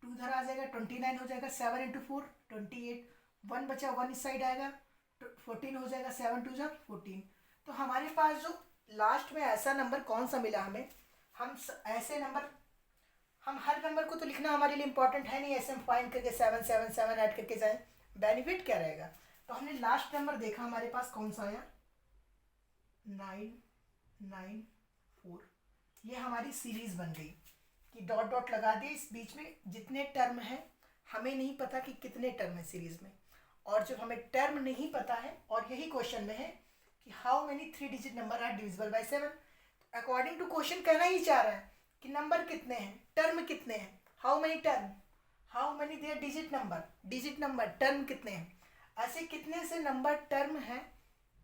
2 इधर आ जाएगा 29 हो जाएगा, 7 इंटू 4 28, 1 बचा 1 इस साइड आएगा 14 हो जाएगा, 7 2 जा 14। तो हमारे पास जो लास्ट में ऐसा नंबर कौन सा मिला हमें, हम ऐसे नंबर, हम हर नंबर को तो लिखना हमारे लिए इंपॉर्टेंट है नहीं, ऐसे हम फाइंड करके 7 7 7 ऐड करके जाएं, बेनिफिट क्या रहेगा। तो हमने लास्ट नंबर देखा हमारे पास कौन सा आया 994, ये हमारी सीरीज बन गई कि डॉट डॉट लगा दिए इस बीच में जितने टर्म है, हमें नहीं पता कि कितने टर्म है सीरीज में, और जब हमें टर्म नहीं पता है और यही क्वेश्चन में है कि how many 3 digit number are divisible by 7, according to question कहना ही चाह रहा है कि नंबर कितने हैं, टर्म कितने हैं, how many term, how many there digit number term कितने हैं, ऐसे कितने से नंबर टर्म है,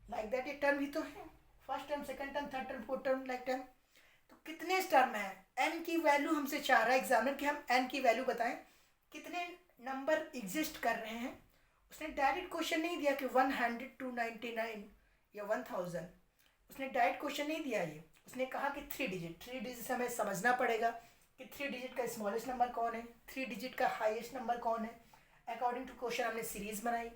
लाइक दैट, ये टर्म ही तो है, first term second term third term fourth term like term. तो कितने टर्म है, एन की वैल्यू हमसे चाह रहा है एग्जामिनर कि हम एन की वैल्यू बताएं कितने नंबर एग्जिस्ट कर रहे हैं। उसने डायरेक्ट क्वेश्चन नहीं दिया कि 100 299 या 1000, उसने डायरेक्ट क्वेश्चन नहीं दिया ये, उसने कहा कि 3 डिजिट हमें समझना पड़ेगा कि 3 डिजिट का स्मॉलेस्ट नंबर कौन है, 3 डिजिट का हाईएस्ट नंबर कौन है। अकॉर्डिंग टू क्वेश्चन हमने सीरीज बनाई,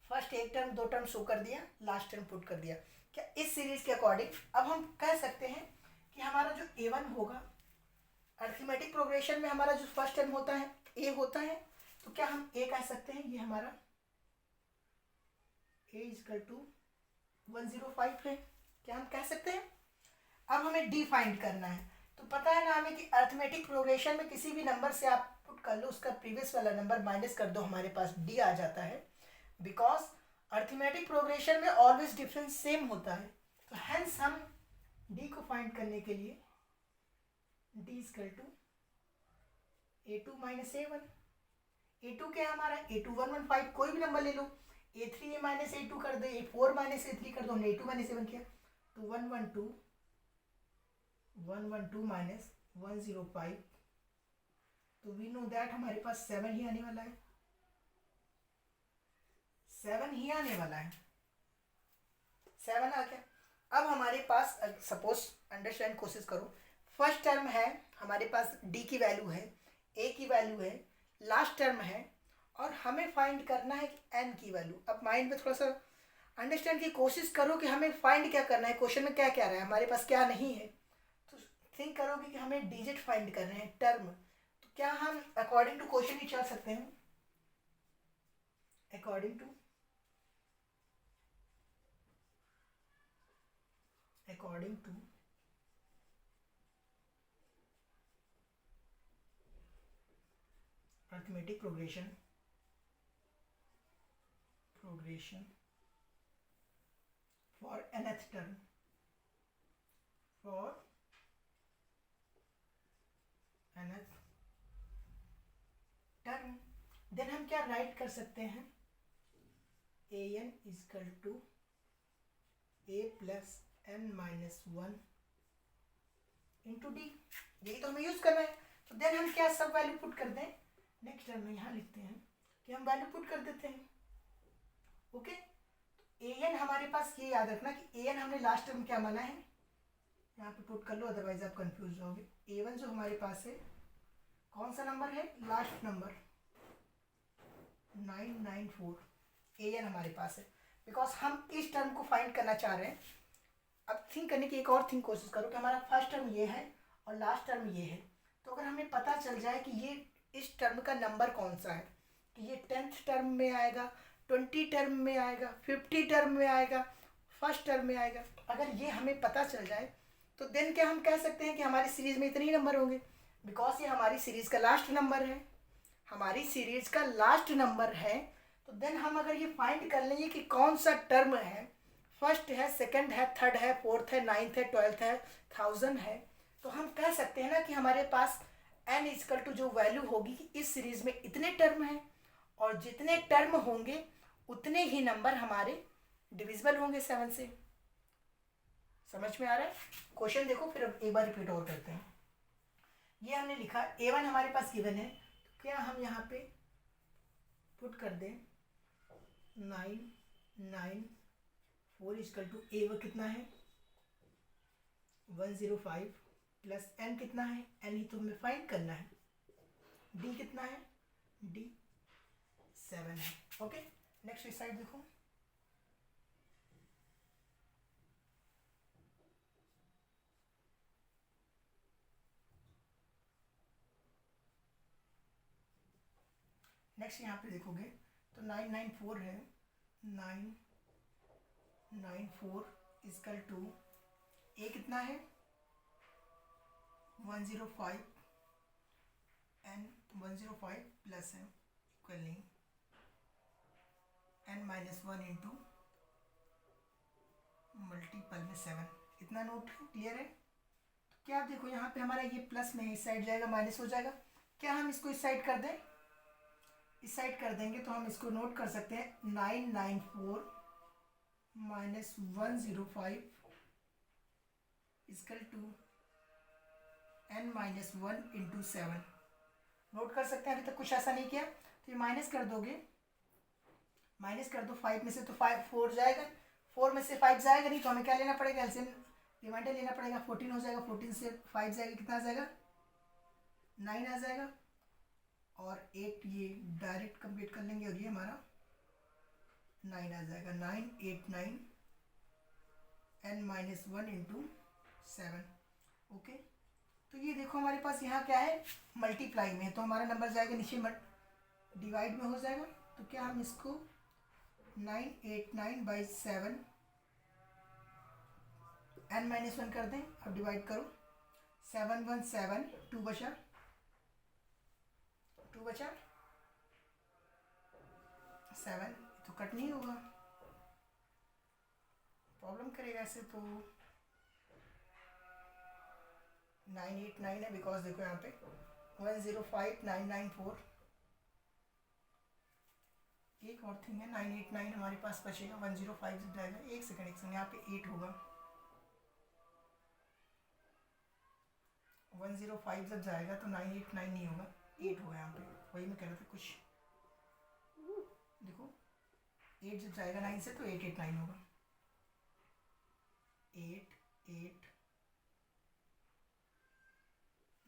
फर्स्ट एक टर्म 2 टर्म शो कर दिया, लास्ट टर्म पुट कर दिया। क्या इस सीरीज के अकॉर्डिंग अब हम कह सकते हैं कि हमारा जो A1 होगा, अर्थमेटिक प्रोग्रेशन में हमारा जो फर्स्ट टर्म होता है A होता है, तो क्या हम A कह सकते हैं, ये हमारा A = 105 है, क्या हम कह सकते हैं। अब हमें D फाइंड करना है, तो पता है ना हमें कि अर्थमेटिक प्रोग्रेशन में किसी भी नंबर से आप पुट कर लो, उसका प्रीवियस वाला नंबर माइनस कर दो, हमारे पास D आ जाता है, बिकॉज अर्थमेटिक प्रोग्रेशन में ऑलवेज डिफरेंस सेम होता है। तो हेंस हम D को फाइंड करने के लिए D = A2 - A1, A2 क्या है हमारा A2 115, कोई भी नंबर ले लो, A3 -A2 कर दो, A4 -A3 कर दो, हमने A2 - A1 किया, तो 112 -105, तो वी नो दैट हमारे पास 7 ही आने वाला है, 7 ही आने वाला है, 7 आ गया। अब हमारे पास सपोज अंडरस्टैंड कोशिश करो, फर्स्ट टर्म है हमारे पास D की वैल्यू है, A की वैल्यू है, लास्ट टर्म है, और हमें फाइंड करना है कि N की वैल्यू। अब माइंड में थोड़ा सा अंडरस्टैंड की कोशिश करो कि हमें फाइंड क्या करना है, क्वेश्चन में क्या क्या रहा है, हमारे पास क्या नहीं है, तो थिंक करोगे कि हमें डिजिट फाइंड करना है, टर्म। तो क्या हम अकॉर्डिंग टू क्वेश्चन ही चल सकते हैं, according to arithmetic progression, progression for nth term, for nth term, then हम क्या राइट कर सकते हैं, a n equal to a plus n minus 1 into d, यही तो हमें यूज करना है। तो देन हम क्या सब वैल्यू पुट कर दें, नेक्स्ट टर्म में यहाँ लिखते हैं कि हम वैल्यू पुट कर देते हैं। ओके, ए एन हमारे पास, ये याद रखना कि ए एन हमने लास्ट टर्म क्या माना है, यहाँ पे पुट कर लो, अदरवाइज आप कंफ्यूज होगे। ए वन जो हमारे पास है, कौन सा नंबर है, लास्ट नंबर 994, ए एन हमारे पास है, बिकॉज हम इस टर्म को फाइंड करना चाह रहे हैं। अब थिंक करने की एक और थिंक कोशिश करो कि हमारा फर्स्ट टर्म ये है और लास्ट टर्म ये है, तो अगर हमें पता चल जाए कि ये इस टर्म का नंबर कौन सा है, कि ये 10th टर्म में आएगा, 20 टर्म में आएगा, 50 टर्म में आएगा, फर्स्ट टर्म में आएगा, अगर ये हमें पता चल जाए तो देन क्या हम कह सकते हैं कि हमारी सीरीज़ में इतने ही नंबर होंगे, बिकॉज ये हमारी सीरीज़ का लास्ट नंबर है, हमारी सीरीज़ का लास्ट नंबर है। तो देन हम अगर ये फाइंड कर लेंगे कि कौन सा टर्म है, फर्स्ट है, सेकंड है, थर्ड है, फोर्थ है, 9th है, 12th है, 1000 है, तो हम कह सकते हैं ना कि हमारे पास n इजकल टू जो वैल्यू होगी कि इस सीरीज़ में इतने टर्म हैं, और जितने टर्म होंगे उतने ही नंबर हमारे डिविजिबल होंगे 7 से। समझ में आ रहा है? क्वेश्चन देखो, फिर अब एक बार रिपीट और करते हैं। ये हमने लिखा a1 हमारे पास गिवन है, तो क्या हम यहाँ पे पुट कर दें 994 इजकल टू a1 कितना है 105 प्लस n कितना है, n ही तो हमें फाइंड करना है, d कितना है, d 7 है। ओके, नेक्स्ट इस साइड देखो, नेक्स्ट यहाँ पे देखोगे तो 994 है, 994 इजकल टू a कितना है 105 n 105 प्लस है equalling n minus 1 into multiple में 7, इतना नोट क्लियर है? तो क्या आप देखो यहाँ पे हमारा ये प्लस में इस साइड जाएगा, माइनस हो जाएगा, क्या हम इसको इस साइड कर दें, इस साइड कर देंगे तो हम इसको नोट कर सकते हैं 994 minus 105 equal to n minus 1 into 7, note कर सकते हैं। अभी तक कुछ ऐसा नहीं किया तो ये माइनस कर दोगे, माइनस कर दो 5 में से तो 4 जाएगा, 4 में से 5 जाएगा नहीं, तो हमें क्या लेना पड़ेगा, एलसीएम रिमाइंडर लेना पड़ेगा, 14 हो जाएगा, 14 से 5 जाएगा, कितना आ जाएगा 9 आ जाएगा, और 8 ये डायरेक्ट कंप्लीट कर लेंगे और ये हमारा 9 आ जाएगा, 989 n माइनस 1 इंटू 7। ओके, तो ये देखो हमारे पास यहाँ क्या है, मल्टीप्लाई में है, तो हमारा नंबर जाएगा नीचे डिवाइड में हो जाएगा, तो क्या हम इसको 989 बाई 7 n माइनस 1 कर दें, अब डिवाइड करो, 7 1 7, 2 बचा 7, तो कट नहीं होगा, प्रॉब्लम करेगा ऐसे, तो 989 है, बिकॉज देखो यहाँ पे 105 994, एक और थिंग है 989 हमारे पास बचेगा, 105 जब जाएगा, एक सेकंड यहाँ पे 8 होगा, 105 जब जाएगा तो 989 नहीं होगा, 8 होगा यहाँ पे, वही मैं कह रहा था कुछ, देखो 8 जब जाएगा 9 से तो 889 होगा, 8 8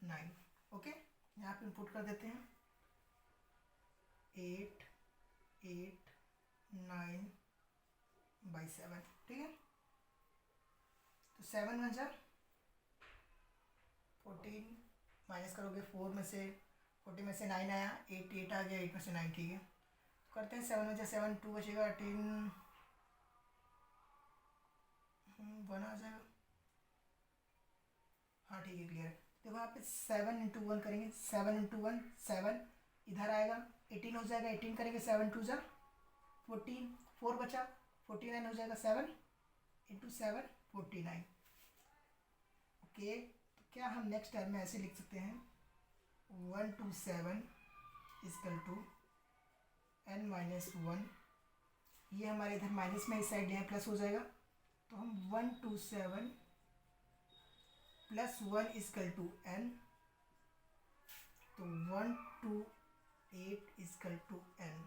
9। ओके, यहाँ पे इनपुट कर देते हैं 8 8 9 बाई 7, ठीक है, तो 7 1 जा 14, माइनस करोगे 4 में से 40 में से 9 आया, 8 8 आ गया, 8 में से 9, ठीक है, तो करते हैं 7 बचा 7, 2 बचेगा 18, 1 आ जाएगा, हाँ ठीक है, क्लियर है। देखो यहाँ पे 7 इंटू 1 करेंगे, 7 इंटू 1 7, इधर आएगा 18 हो जाएगा, 18 करेंगे 7 2 जा 14, 4 बचा, 49 हो जाएगा, 7 इंटू 7 49। ओके, तो क्या हम नेक्स्ट टर्म में ऐसे लिख सकते हैं 127 इजकल टू n माइनस 1, ये हमारे इधर माइनस में इस साइड यहाँ प्लस हो जाएगा, तो हम 127 प्लस 1 इजकल टू n, तो 128 इजकल टू n,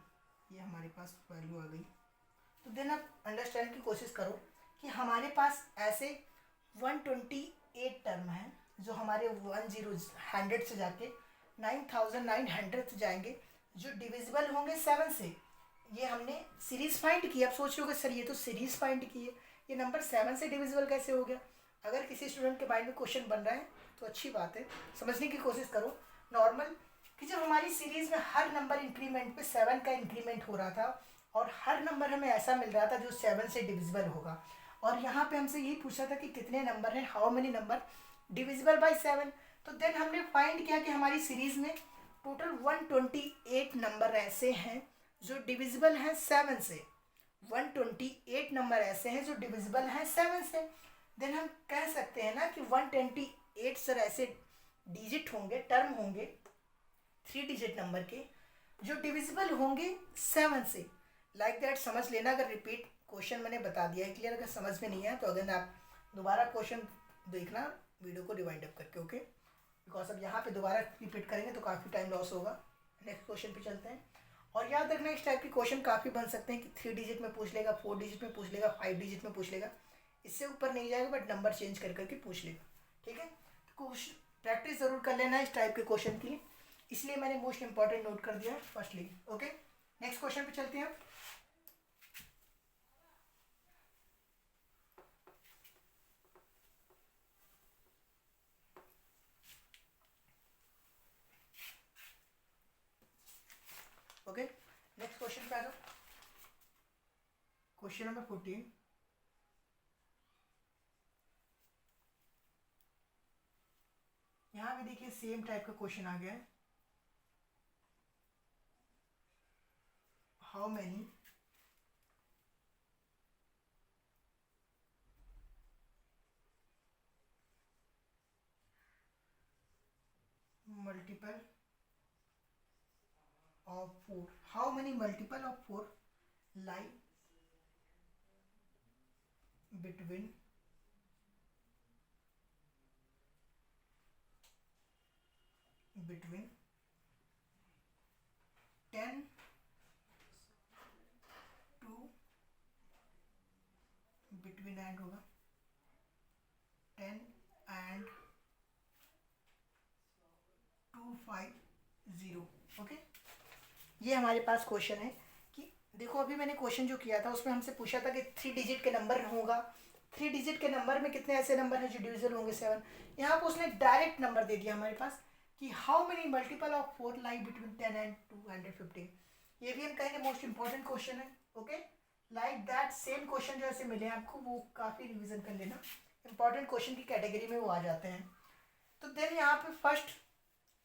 ये हमारे पास वैल्यू आ गई। तो देन आप अंडरस्टैंड की कोशिश करो कि हमारे पास ऐसे 128 टर्म हैं जो हमारे 100 से जाके 9900 जाएंगे, जो डिविजिबल होंगे 7 से। ये हमने सीरीज फाइंड की। अब सोच रहे हो सर ये तो सीरीज फाइंड की है, ये नंबर 7 से डिविजिबल कैसे हो गया? अगर किसी स्टूडेंट के माइंड में क्वेश्चन बन रहा है तो अच्छी बात है, समझने की कोशिश करो। नॉर्मल कि जब हमारी सीरीज में हर नंबर इंक्रीमेंट पे 7 का इंक्रीमेंट हो रहा था और हर नंबर हमें ऐसा मिल रहा था जो 7 से डिविजिबल होगा, और यहाँ पे हमसे यही पूछा था कि कितने नंबर हैं, how many number divisible by 7। तो देन हमने फाइंड किया कि हमारी सीरीज में टोटल 128 नंबर ऐसे हैं जो डिविजिबल हैं 7 से। 128 नंबर ऐसे हैं जो डिविजिबल हैं 7 से। देन हम कह सकते हैं ना कि 128 सर ऐसे डिजिट होंगे, टर्म होंगे 3 डिजिट नंबर के जो डिविजिबल होंगे 7 से। लाइक दैट समझ लेना। अगर रिपीट क्वेश्चन मैंने बता दिया है क्लियर, अगर समझ में नहीं है तो अगर आप दोबारा क्वेश्चन देखना वीडियो को डिवाइड अप करके, ओके? बिकॉज अब यहाँ पे दोबारा रिपीट करेंगे तो काफ़ी टाइम लॉस होगा। नेक्स्ट क्वेश्चन पे चलते हैं। और याद रखना इस टाइप के क्वेश्चन काफ़ी बन सकते हैं कि 3 डिजिट में पूछ लेगा, 4 डिजिट में पूछ लेगा, 5 डिजिट में पूछ लेगा, इससे ऊपर नहीं जाएगा बट नंबर चेंज कर करके पूछ लेगा, ठीक है? तो प्रैक्टिस ज़रूर कर लेना इस टाइप के क्वेश्चन की, इसलिए मैंने मोस्ट इंपॉर्टेंट नोट कर दिया है फर्स्टली, ओके? नेक्स्ट क्वेश्चन पे चलते हैं। ओके, नेक्स्ट क्वेश्चन पे आ जाओ। Question number 14। यहाँ भी देखिए सेम टाइप का क्वेश्चन आ गया है। How many multiple of 4, how many multiple of 4 lie between 10 to between and होगा 10 and 250, ओके? ये हमारे पास क्वेश्चन है कि देखो अभी मैंने क्वेश्चन जो किया था उसमें हमसे पूछा था कि 3 डिजिट के नंबर होगा, 3 डिजिट के नंबर में कितने ऐसे नंबर हैं जो डिविजिबल होंगे 7। यहाँ पर उसने डायरेक्ट नंबर दे दिया हमारे पास कि how many multiple of 4 lie between 10 and 250। ये भी हम कहेंगे मोस्ट इंपॉर्टेंट क्वेश्चन है, okay? Like that same question जो ऐसे मिले आपको वो काफ़ी रिविजन कर लेना, इंपॉर्टेंट क्वेश्चन की कैटेगरी में वो आ जाते हैं। तो देन यहाँ पे फर्स्ट,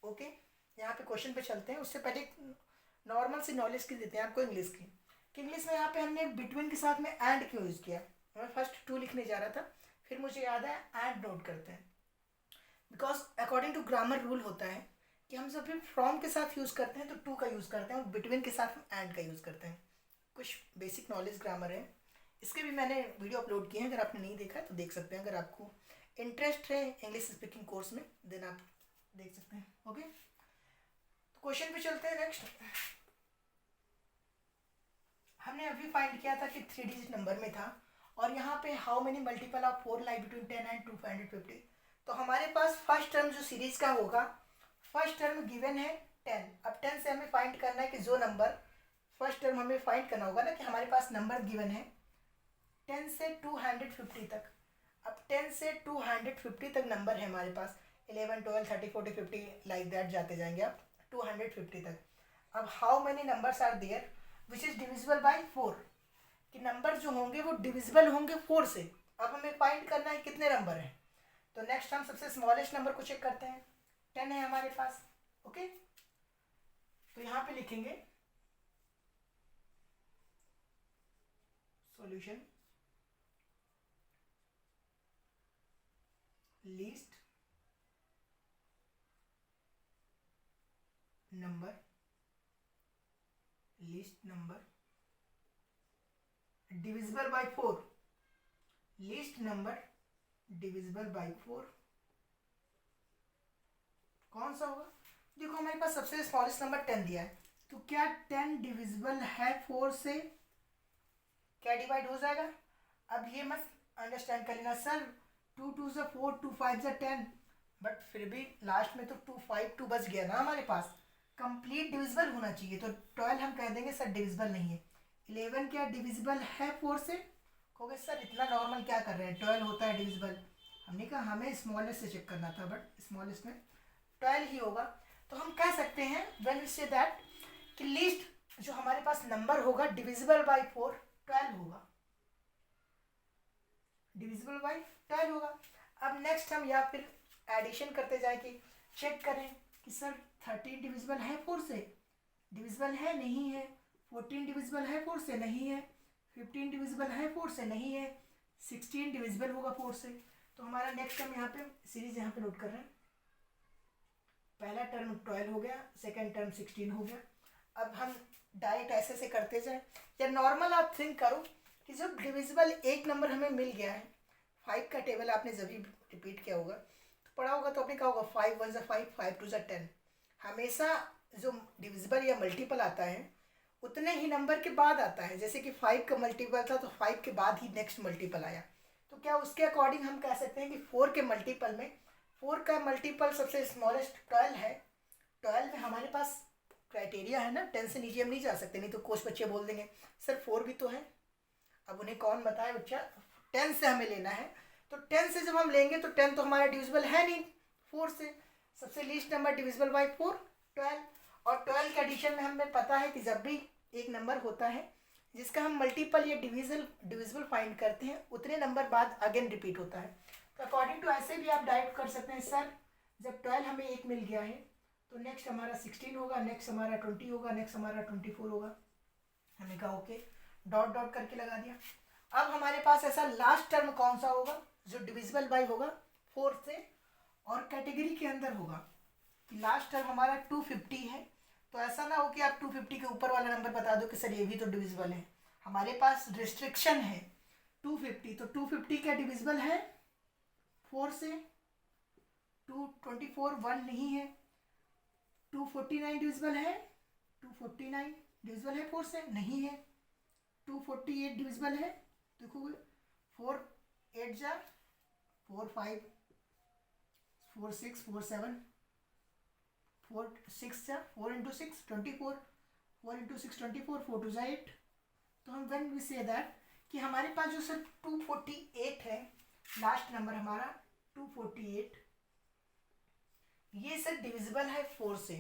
ओके, यहाँ पे क्वेश्चन पे चलते हैं। उससे पहले नॉर्मल सी नॉलेज की देते हैं आपको इंग्लिश की, कि इंग्लिश में यहाँ पे हमने बिटवीन के साथ में एंड क्यों यूज़ किया। मैं फर्स्ट 2 लिखने जा रहा था, फिर मुझे याद है एंड नोट करते हैं, because according to grammar rule होता है कि हम जब भी फ्रॉम के साथ यूज़ करते हैं तो 2 का यूज़ करते हैं और बिटवीन के साथ हम एंड का यूज़ करते हैं। कुछ बेसिक नॉलेज ग्रामर है, इसके भी मैंने वीडियो अपलोड किए हैं, अगर आपने नहीं देखा है तो देख सकते हैं। अगर आपको इंटरेस्ट है इंग्लिश स्पीकिंग कोर्स में देन आप देख सकते हैं, ओके? तो क्वेश्चन पे चलते हैं। नेक्स्ट हमने अभी फाइंड किया था कि 3 डिजिट नंबर में था, और यहाँ पे how many multiple of 4 lie between 10 and 250। तो हमारे पास फर्स्ट टर्म जो सीरीज का होगा, फर्स्ट टर्म गिवन है 10। अब 10 से हमें फाइंड करना है कि जो नंबर फर्स्ट टर्म हमें फाइंड करना होगा ना, कि हमारे पास नंबर गिवन है 10 से 250 तक। अब 10 से 250 तक नंबर है हमारे पास, 11, 12, 30, 40, 50 लाइक दैट जाते जाएंगे आप 250 तक। अब how many numbers are there which is divisible by 4, कि नंबर जो होंगे वो डिविजिबल होंगे 4 से। अब हमें फाइंड करना है कितने नंबर हैं। तो नेक्स्ट हम सबसे स्मॉलेस्ट नंबर को चेक करते हैं, 10 है हमारे पास, ओके? तो यहाँ पे लिखेंगे solution least number divisible by 4, least number divisible by 4 कौन सा होगा? देखो हमारे पास सबसे स्मॉलेस्ट नंबर 10 दिया है, तो क्या 10 डिविजिबल है 4 से? क्या डिवाइड हो जाएगा? अब ये मत अंडरस्टैंड कर लेना सर 2 2 से 4, 2 5 से 10, बट फिर भी लास्ट में तो 2 5 2 बच गया ना हमारे पास, कंप्लीट डिविजिबल होना चाहिए, तो 12 हम कह देंगे सर डिविजिबल नहीं है। 11 क्या डिविजिबल है 4 से? कहोगे सर इतना नॉर्मल क्या कर रहे हैं, 12 होता है डिविजिबल। हमने कहा हमें स्मॉलेस्ट से चेक करना था, बट स्मॉलेस्ट में 12 ही होगा। तो हम कह सकते हैं व्हेन वी से दैट कि लीस्ट जो हमारे पास नंबर होगा डिविजिबल बाय 4 12 होगा, डिविजिबल बाय 12 होगा। अब नेक्स्ट हम या फिर एडिशन करते जाए कि चेक करें कि सर 13 डिविजिबल है 4 से? डिविजिबल है नहीं है। 14 डिविजिबल है 4 से? नहीं है। 15 डिविजिबल है 4 से? नहीं है। 16 डिविजिबल होगा 4 से। तो हमारा नेक्स्ट हम यहाँ पे सीरीज यहाँ पे नोट कर रहे हैं, पहला टर्म 12 हो गया, सेकेंड टर्म 16 हो गया। अब हम डायरेक्ट ऐसे से करते जाए, या नॉर्मल आप थिंक करो कि जब डिविजिबल एक नंबर हमें मिल गया है, 5 का टेबल आपने जब भी रिपीट किया होगा तो पढ़ा होगा, तो आपने कहा होगा 5 1 ज़ा 5, 5 2 ज़ा 10। हमेशा जो डिविजिबल या मल्टीपल आता है उतने ही नंबर के बाद आता है, जैसे कि 5 का मल्टीपल था तो 5 के बाद ही नेक्स्ट मल्टीपल आया। तो क्या उसके अकॉर्डिंग हम कह सकते हैं कि 4 के मल्टीपल में 4 का मल्टीपल सबसे स्मॉलेस्ट 12 है। 12 में हमारे पास क्राइटेरिया है ना, 10 से नीचे हम नहीं जा सकते, नहीं तो कुछ बच्चे बोल देंगे सर 4 भी तो है। अब उन्हें कौन बताए बच्चा, 10 से हमें लेना है, तो 10 से जब हम लेंगे तो 10 तो हमारा डिविजिबल है नहीं 4 से, सबसे लीस्ट नंबर डिविजिबल बाय 4 12। और 12 के एडिशन में हमें पता है कि जब भी एक नंबर होता है जिसका हम मल्टीपल या डिविजिबल फाइंड करते हैं उतने नंबर बाद अगेन रिपीट होता है। तो अकॉर्डिंग टू ऐसे भी आप डायरेक्ट कर सकते हैं, सर जब 12 हमें एक मिल गया है तो नेक्स्ट हमारा 16 होगा, नेक्स्ट हमारा 20 होगा, नेक्स्ट हमारा 24 होगा। हमने कहा ओके, डॉट डॉट करके लगा दिया। अब हमारे पास ऐसा लास्ट टर्म कौन सा होगा जो डिविजिबल बाय होगा 4 से और कैटेगरी के अंदर होगा, कि लास्ट टर्म हमारा 250 है। तो ऐसा ना हो कि आप 250 के ऊपर वाला नंबर बता दो कि सर ये भी तो डिविजिबल है, हमारे पास रिस्ट्रिक्शन है 250, तो 250 क्या डिविजिबल है 4 से? 224 1 नहीं है। 249 डिविजिबल है? 249 डिविजिबल है 4 से? नहीं है। 248 डिविजिबल है? देखोगे 4 8 जा 4 5 4 6 4 7 4 6 जा 4 इंटू 6 24, 4 इंटू 6 24, 4 2 जा 8। तो हम व्हेन वी से दैट कि हमारे पास जो सर 248 है लास्ट नंबर हमारा 248, ये सर डिविजिबल है 4 से।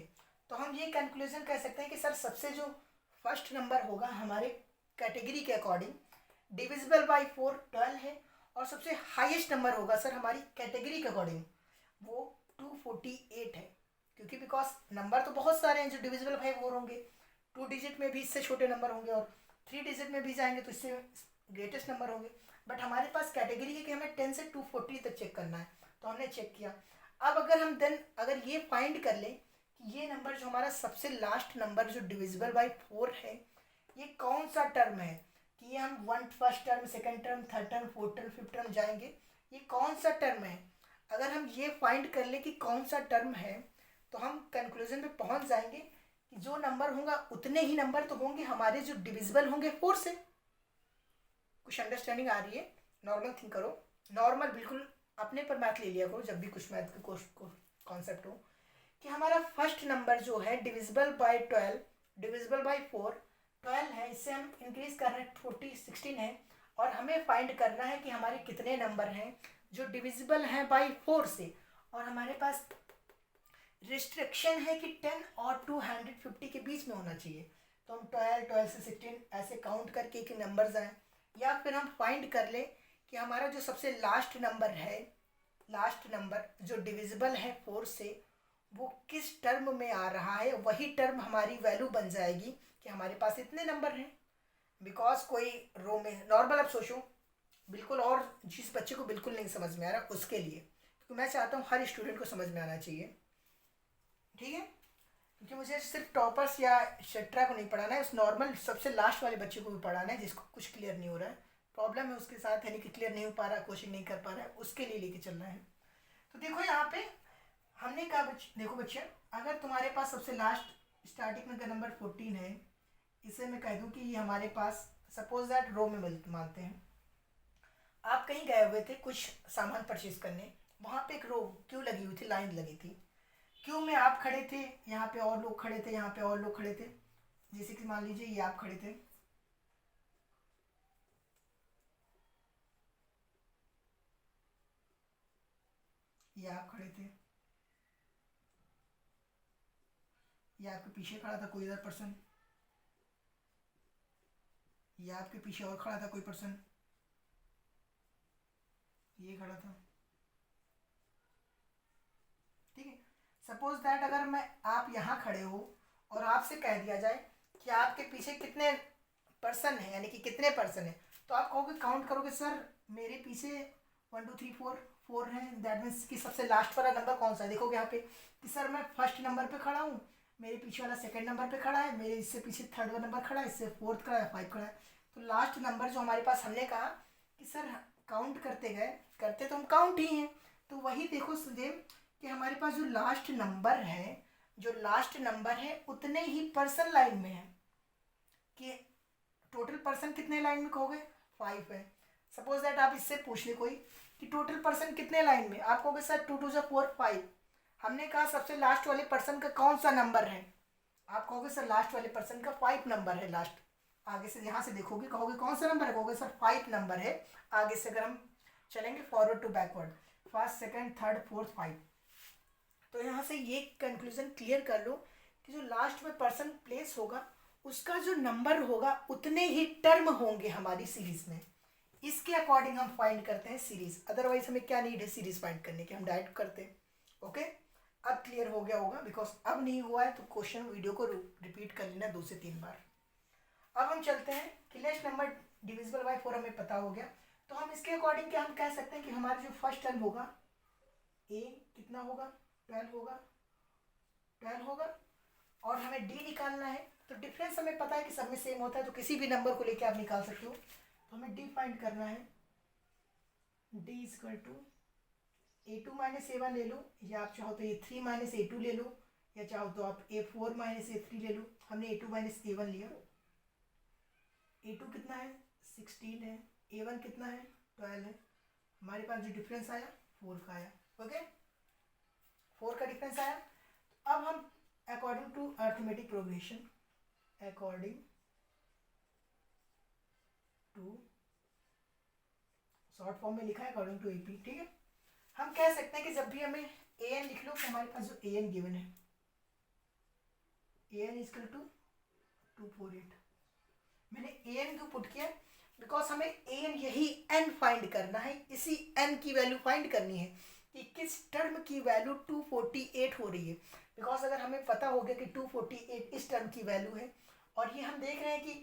तो हम ये कंक्लूजन कह सकते हैं कि सर सबसे जो फर्स्ट नंबर होगा हमारे कैटेगरी के अकॉर्डिंग डिविजिबल बाय 4 12 है, और सबसे हाईएस्ट नंबर होगा सर हमारी कैटेगरी के अकॉर्डिंग वो 248 है, क्योंकि बिकॉज नंबर तो बहुत सारे हैं जो डिविजिबल बाय 4 होंगे, 2 डिजिट में भी इससे छोटे नंबर होंगे और 3 डिजिट में भी जाएंगे तो इससे ग्रेटेस्ट नंबर होंगे। बट हमारे पास कैटेगरी है कि हमें 10 से 240 तक चेक करना है, तो हमने चेक किया। अब अगर ये फाइंड कर लें कि ये नंबर जो हमारा सबसे लास्ट नंबर जो डिविजिबल बाय 4 है ये कौन सा टर्म है, कि ये हम first term, second term, third term, fourth term, fifth term जाएंगे, ये कौन सा टर्म है। अगर हम ये फाइंड कर लें कि कौन सा टर्म है तो हम कंक्लूजन पे पहुंच जाएंगे कि जो नंबर होगा उतने ही नंबर तो होंगे हमारे जो डिविजिबल होंगे 4 से। कुछ अंडरस्टैंडिंग आ रही है? नॉर्मल थिंक करो, नॉर्मल बिल्कुल अपने पर मैथ ले लिया करो जब भी कुछ मैथ का कॉन्सेप्ट हो, कि हमारा फर्स्ट नंबर जो है डिविजिबल बाय 12, डिविजिबल बाय 4 12 है, इससे हम इंक्रीज कर रहे हैं 16 है, और हमें फाइंड करना है कि हमारे कितने नंबर हैं जो डिविजिबल हैं बाय 4 से, और हमारे पास रिस्ट्रिक्शन है कि 10 और 250 के बीच में होना चाहिए। तो हम 12 से 16 ऐसे काउंट करके एक नंबर आए, या फिर हम फाइंड कर लें कि हमारा जो सबसे लास्ट नंबर है, लास्ट नंबर जो डिविजिबल है 4 से, वो किस टर्म में आ रहा है, वही टर्म हमारी वैल्यू बन जाएगी कि हमारे पास इतने नंबर हैं। बिकॉज कोई रो में नॉर्मल अब सोचो बिल्कुल, और जिस बच्चे को बिल्कुल नहीं समझ में आ रहा उसके लिए, क्योंकि मैं चाहता हूँ हर स्टूडेंट को समझ में आना चाहिए, ठीक है। क्योंकि मुझे सिर्फ टॉपर्स या एक्सेट्रा को नहीं पढ़ाना है, उस नॉर्मल सबसे लास्ट वाले बच्चे को भी पढ़ाना है जिसको कुछ क्लियर नहीं हो रहा है, प्रॉब्लम है उसके साथ, यानी कि क्लियर नहीं हो पा रहा, कोचिंग नहीं कर पा रहा है, उसके लिए लेके चलना है। तो देखो यहाँ पे हमने कहा देखो बच्चे, अगर तुम्हारे पास सबसे लास्ट स्टार्टिंग में का नंबर 14 है, इसे मैं कह दूँ कि ये हमारे पास सपोज दैट रो में मानते हैं, आप कहीं गए हुए थे कुछ सामान परचेज करने, वहाँ पे एक रो क्यों लगी हुई थी, लाइन लगी थी, क्यों में आप खड़े थे, यहाँ पे और लोग खड़े थे, यहाँ पे और लोग खड़े थे, जैसे कि मान लीजिए ये आप खड़े थे, ये आप खड़े थे, ये आपके पीछे खड़ा था कोई अदर पर्सन, ये आपके पीछे और खड़ा था कोई पर्सन, ये खड़ा था, ठीक है। सपोज दैट अगर मैं आप यहाँ खड़े हो और आपसे कह दिया जाए कि आपके पीछे कितने पर्सन है, यानी कि कितने पर्सन है, तो आप कहोगे, काउंट करोगे, सर मेरे पीछे 1 2 3 4 4 है, दैट मीन्स कि सबसे लास्ट वाला नंबर कौन सा है, देखोगे यहाँ पे कि सर मैं फर्स्ट नंबर पे खड़ा हूँ, मेरे पीछे वाला सेकंड नंबर पे खड़ा है, मेरे इससे पीछे थर्ड वाला नंबर खड़ा है, इससे फोर्थ खड़ा है, 5 खड़ा है। तो लास्ट नंबर जो हमारे पास, हमने कहा कि सर काउंट करते गए, करते तो हम काउंट ही हैं, तो वही देखो सुदेव कि हमारे पास जो लास्ट नंबर है, जो लास्ट नंबर है उतने ही पर्सन लाइन में है, कि टोटल पर्सन कितने लाइन में कहोगे, 5 है। सपोज दैट आप इससे पूछ ले कोई कि टोटल पर्सन कितने लाइन में, आप कहोगे सर 2 2 जा 4 5। हमने कहा सबसे लास्ट वाले पर्सन का कौन सा नंबर है, आप कहोगे सर लास्ट वाले पर्सन का 5 नंबर है लास्ट, आगे से यहाँ से देखोगे कहोगे कौन सा नंबर है, कहोगे सर 5 नंबर है। आगे से अगर हम चलेंगे forward to backward, first second third fourth 5, तो यहाँ से ये कंक्लूजन क्लियर कर लो कि जो लास्ट में पर्सन प्लेस होगा उसका जो नंबर होगा उतने ही टर्म होंगे हमारी सीरीज में, इसके अकॉर्डिंग हम फाइंड करते हैं सीरीज, अदरवाइज हमें क्या नीड है सीरीज फाइंड करने की, हम डायरेक्ट करते हैं। ओके, अब क्लियर हो गया होगा, बिकॉज अब नहीं हुआ है तो क्वेश्चन वीडियो को रिपीट कर लेना 2 से 3 बार। अब हम चलते हैं कि लेस्ट नंबर डिविजिबल बाय 4 हमें पता हो गया, तो हम इसके अकॉर्डिंग क्या हम कह सकते हैं कि हमारा जो फर्स्ट टर्म होगा ए कितना होगा, 12 होगा, 12 होगा, और हमें डी निकालना है, तो डिफरेंस हमें पता है कि सब में सेम होता है, तो किसी भी नंबर को लेके आप निकाल सकते हो, तो हमें डी फाइंड करना है, D is equal to A2 minus A1 ले लो, या आप चाहो तो A3 माइनस A2 ले लो, या चाहो तो आप A4 माइनस A3 ले लो, हमने A2 माइनस A1 लिया, A2 कितना है 16 है, A1 कितना है 12 है, हमारे पास जो डिफरेंस आया 4 का आया, ओके 4 का डिफरेंस आया। तो अब हम according to arithmetic progression, according to short form में लिखा है अकॉर्डिंग टू एपी, ठीक है। हम कह सकते हैं कि जब भी हमें ए एन लिख लो, तो हमारे पास जो ए एन गिवन है, ए एन इजकल टू 248, मैंने ए एन क्यों पुट किया, बिकॉज हमें ए एन यही एन फाइंड करना है, इसी एन की वैल्यू फाइंड करनी है कि किस टर्म की वैल्यू 248 हो रही है, बिकॉज अगर हमें पता हो गया कि 248 इस टर्म की वैल्यू है, और ये हम देख रहे हैं कि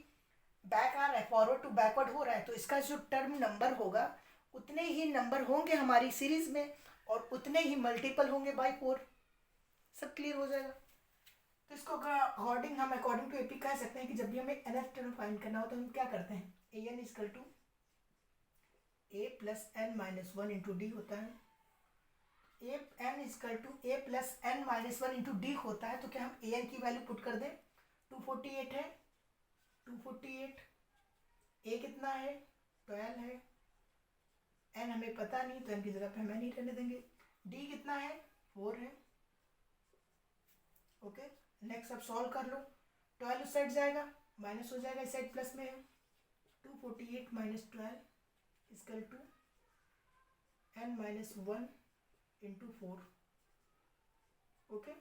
बैक आ रहा है, फॉरवर्ड टू बैकवर्ड हो रहा है, तो इसका जो टर्म नंबर होगा उतने ही नंबर होंगे हमारी सीरीज में, और उतने ही मल्टीपल होंगे बाय 4, सब क्लियर हो जाएगा। तो इसको अकॉर्डिंग हम अकॉर्डिंग टू एपी कह सकते हैं कि जब भी हमें nth टर्म फाइंड करना हो तो हम क्या करते हैं, a n equal to a plus n minus 1 into d होता है, a n equal to a plus n minus 1 into d होता है, तो क्या हम ए एन की वैल्यू पुट कर दें, 248 है, 248, ए कितना है 12 है, एन हमें पता नहीं तो एन की जगह पे हमें नहीं रहने देंगे, डी कितना है 4 है, ओके। नेक्स्ट अब सॉल्व कर लो, 12 उस साइड जाएगा, माइनस हो जाएगा, इस साइड प्लस में है, 248 minus 12 equal to n minus 1 into 4, okay.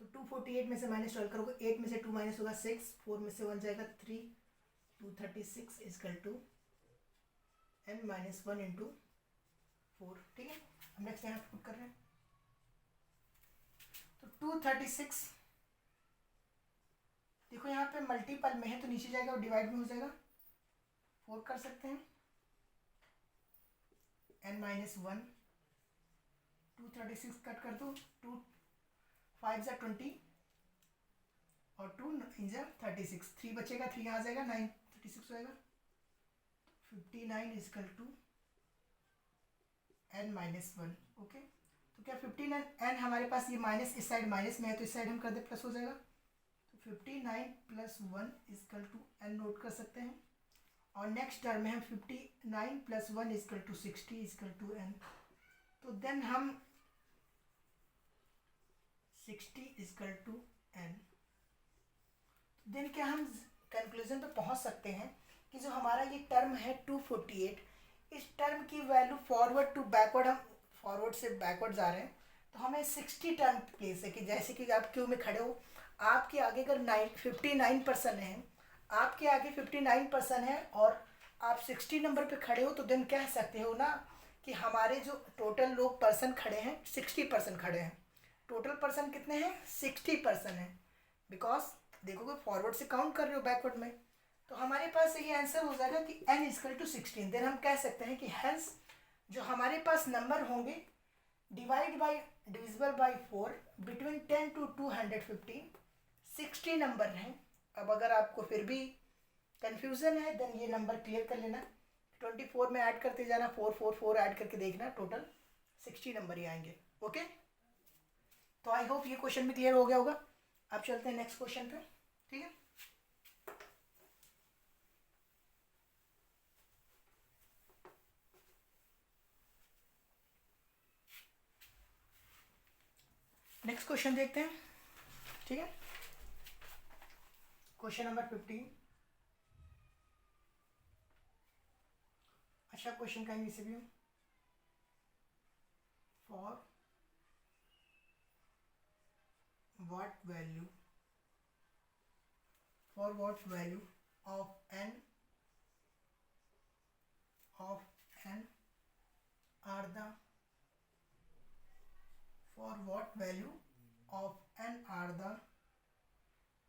तो 248 में से माइनस 12 करोगे, 8 में से 2 माइनस होगा 6, 4 में से 1 जाएगा 3, 236 equal to n minus 1 into 4, ठीक है। हम नेक्स्ट यहाँ पुट कर रहे हैं, तो 236 देखो यहाँ पे मल्टीपल में है तो नीचे जाएगा और डिवाइड में हो जाएगा, 4 कर सकते हैं, n-1, 2 36 कट कर दो, 2 5 ज़ा 20 और 2 9 ज़ा 36, 3 बचेगा, 3 यहाँ आ जाएगा, 9 36 होएगा, 59 इजकल टू n-1। ओके, तो क्या 59 n हमारे पास ये माइनस इस साइड माइनस में है तो इस साइड हम कर दे प्लस हो जाएगा, तो 59 + 1 इजकल टू n नोट कर सकते हैं। और नेक्स्ट टर्म में हम 59 + 1 equal to 60 equal to n, तो देन हम 60 इजकल टू n, देन क्या हम कंक्लूजन पे पहुंच सकते हैं कि जो हमारा ये टर्म है 248, इस टर्म की वैल्यू फॉरवर्ड टू बैकवर्ड, हम फॉरवर्ड से बैकवर्ड जा रहे हैं तो हमें 60 टर्म प्लेस है कि जैसे कि आप क्यू में खड़े हो, आपके आगे अगर 59% है, आपके आगे 59% है और आप 60 नंबर पे खड़े हो, तो देन कह सकते हो ना कि हमारे जो टोटल लोग पर्सन खड़े हैं 60% खड़े हैं। टोटल पर्सन कितने हैं? 60% है, बिकॉज देखोगे फॉरवर्ड से काउंट कर रहे हो बैकवर्ड में, तो हमारे पास ये आंसर हो जाएगा कि n इजकल टू 16। देन हम कह सकते हैं कि हेंस जो हमारे पास नंबर होंगे divisible by 4 between 10 to 215 60 number हैं। अब अगर आपको फिर भी कन्फ्यूज़न है देन ये नंबर क्लियर कर लेना, 24 में ऐड करते जाना, 4 4 4 ऐड करके देखना, टोटल 60 नंबर ही आएंगे। ओके, तो आई होप ये क्वेश्चन भी क्लियर हो गया होगा। अब चलते हैं नेक्स्ट क्वेश्चन पे, ठीक है। नेक्स्ट क्वेश्चन देखते हैं, ठीक है। Question number 15। अच्छा क्वेश्चन कहेंगे इसे भी, for what value of n are the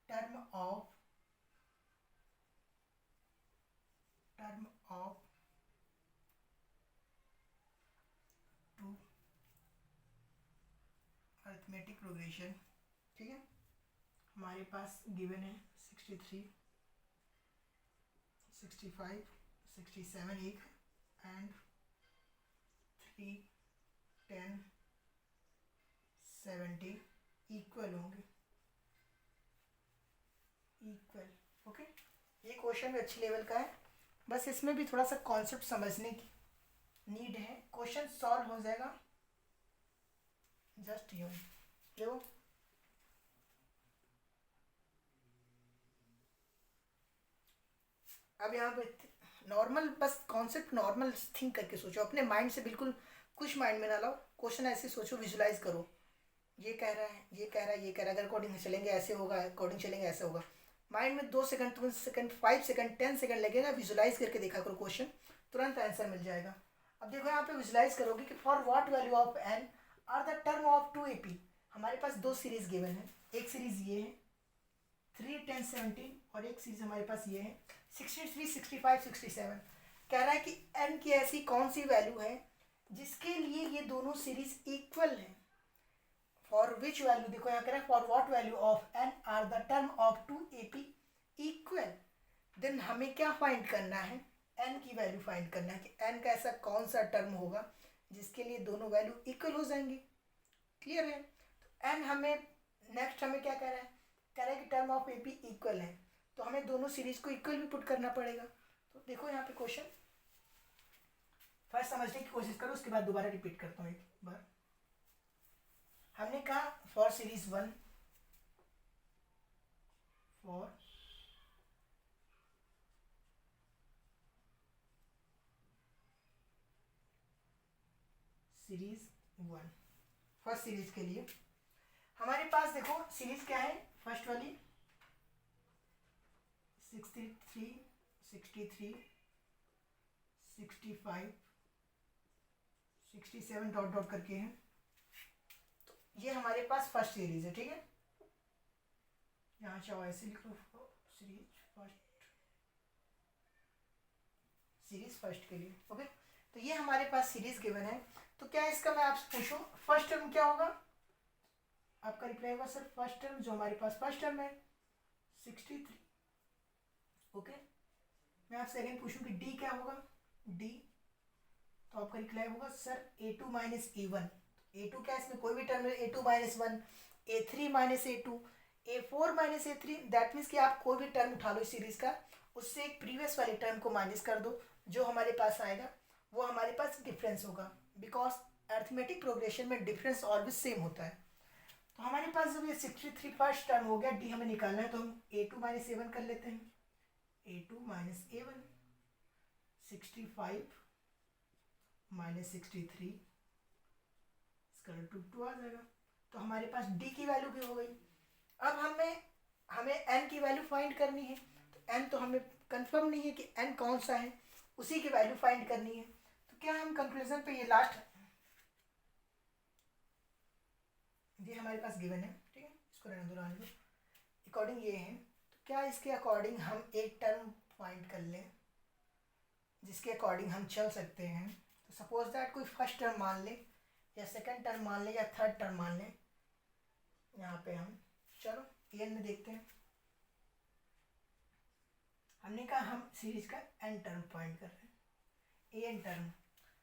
term of 2 arithmetic progression, ठीक है। हमारे पास गिवन है 63, 65, 67 एक एंड 3, 10, 70 इक्वल होंगे, इक्वल। ओके, ये क्वेश्चन भी अच्छी लेवल का है, बस इसमें भी थोड़ा सा कॉन्सेप्ट समझने की नीड है। क्वेश्चन सॉल्व हो जाएगा जस्ट यूं, देखो अब यहाँ पे नॉर्मल, बस कॉन्सेप्ट नॉर्मल थिंक करके सोचो, अपने माइंड से बिल्कुल कुछ माइंड में ना लाओ, क्वेश्चन ऐसे सोचो, विजुलाइज करो, ये कह रहा है, ये कह रहा है, ये कह रहा है, अगर अकॉर्डिंग चलेंगे ऐसे होगा, अकॉर्डिंग चलेंगे ऐसे होगा। माइंड में 2 सेकंड, 3 सेकंड, 5 सेकंड, 10 सेकंड लगेगा, विजुलाइज करके देखा करो क्वेश्चन, तुरंत आंसर मिल जाएगा। अब देखो यहाँ पे विजुलाइज करोगे कि for what value of n are the term of 2AP। हमारे पास 2 सीरीज गिवन है, एक सीरीज ये है 3, 10, 17 और एक सीरीज हमारे पास ये है 63, 65, 67। कह रहा है कि n की ऐसी कौन सी वैल्यू है जिसके लिए ये दोनों सीरीज इक्वल है। फॉर विच वैल्यू, देखो यहाँ कह रहा है for what value of n are the term of 2AP equal. Then हमें क्या फाइंड करना है? n की वैल्यू फाइंड करना है कि n का ऐसा कौन सा टर्म होगा जिसके लिए दोनों वैल्यू इक्वल हो जाएंगे। क्लियर है? तो n हमें नेक्स्ट हमें क्या कह रहा है? कह रहा है कि टर्म ऑफ AP इक्वल है, तो हमें दोनों सीरीज को इक्वल भी पुट करना पड़ेगा। तो देखो यहाँ पे क्वेश्चन फर्स्ट समझने की कोशिश करो, उसके बाद दोबारा रिपीट करता हूँ एक बार। हमने कहा for series 1, for series 1, first series के लिए हमारे पास देखो सीरीज क्या है, फर्स्ट वाली 63, 63, 65, 67 डॉट डॉट करके है, तो ये हमारे पास फर्स्ट सीरीज है, ठीक है। यहाँ चाहो ऐसे लिख लो, सीरीज फर्स्ट के लिए। ओके, तो ये हमारे पास सीरीज गिवन है। तो क्या इसका मैं आपसे पूछूं फर्स्ट टर्म क्या होगा, आपका रिप्लाई होगा सर फर्स्ट टर्म जो हमारे पास फर्स्ट टर्म है 63। ओके, मैं आपसे अगेन पूछूं कि डी क्या होगा, डी, तो आपका रिप्लाई होगा sir A2 minus A1। A2 क्या, इसमें कोई भी टर्म है, A2 minus 1, A3 minus A2, A4 minus A3। That means कि आप कोई भी टर्म उठा लो इस सीरीज का, उससे एक प्रीवियस वाले टर्म को माइनस कर दो, जो हमारे पास आएगा वो हमारे पास डिफरेंस होगा, बिकॉज अर्थमेटिक प्रोग्रेशन में डिफरेंस ऑलवेज सेम होता है। तो हमारे पास जब ये 63 फर्स्ट टर्म हो गया, डी हमें निकालना है, तो हम A2 माइनस A1 कर लेते हैं। A2 माइनस A1, 65 माइनस 63 इसका टू आ जाएगा। तो हमारे पास डी की वैल्यू भी हो गई। अब हमें एन की वैल्यू फाइंड करनी है। तो एन तो हमें कंफर्म नहीं है कि एन कौन सा है, उसी की वैल्यू फाइंड करनी है। तो क्या हम कंक्लूजन पे, ये लास्ट ये हमारे पास गिवन है, ठीक है, इसको रहने दो, रहने दो, अकॉर्डिंग ये है। तो क्या इसके अकॉर्डिंग हम एक टर्म फाइंड कर लें जिसके अकॉर्डिंग हम चल सकते हैं। तो सपोज दैट कोई फर्स्ट टर्म मान ले, या सेकंड टर्म मान ले, या थर्ड टर्म मान ले। यहाँ पे हम चलो एन में देखते हैं। हमने कहा हम सीरीज का एन टर्म फाइंड कर रहे हैं, एन टर्म।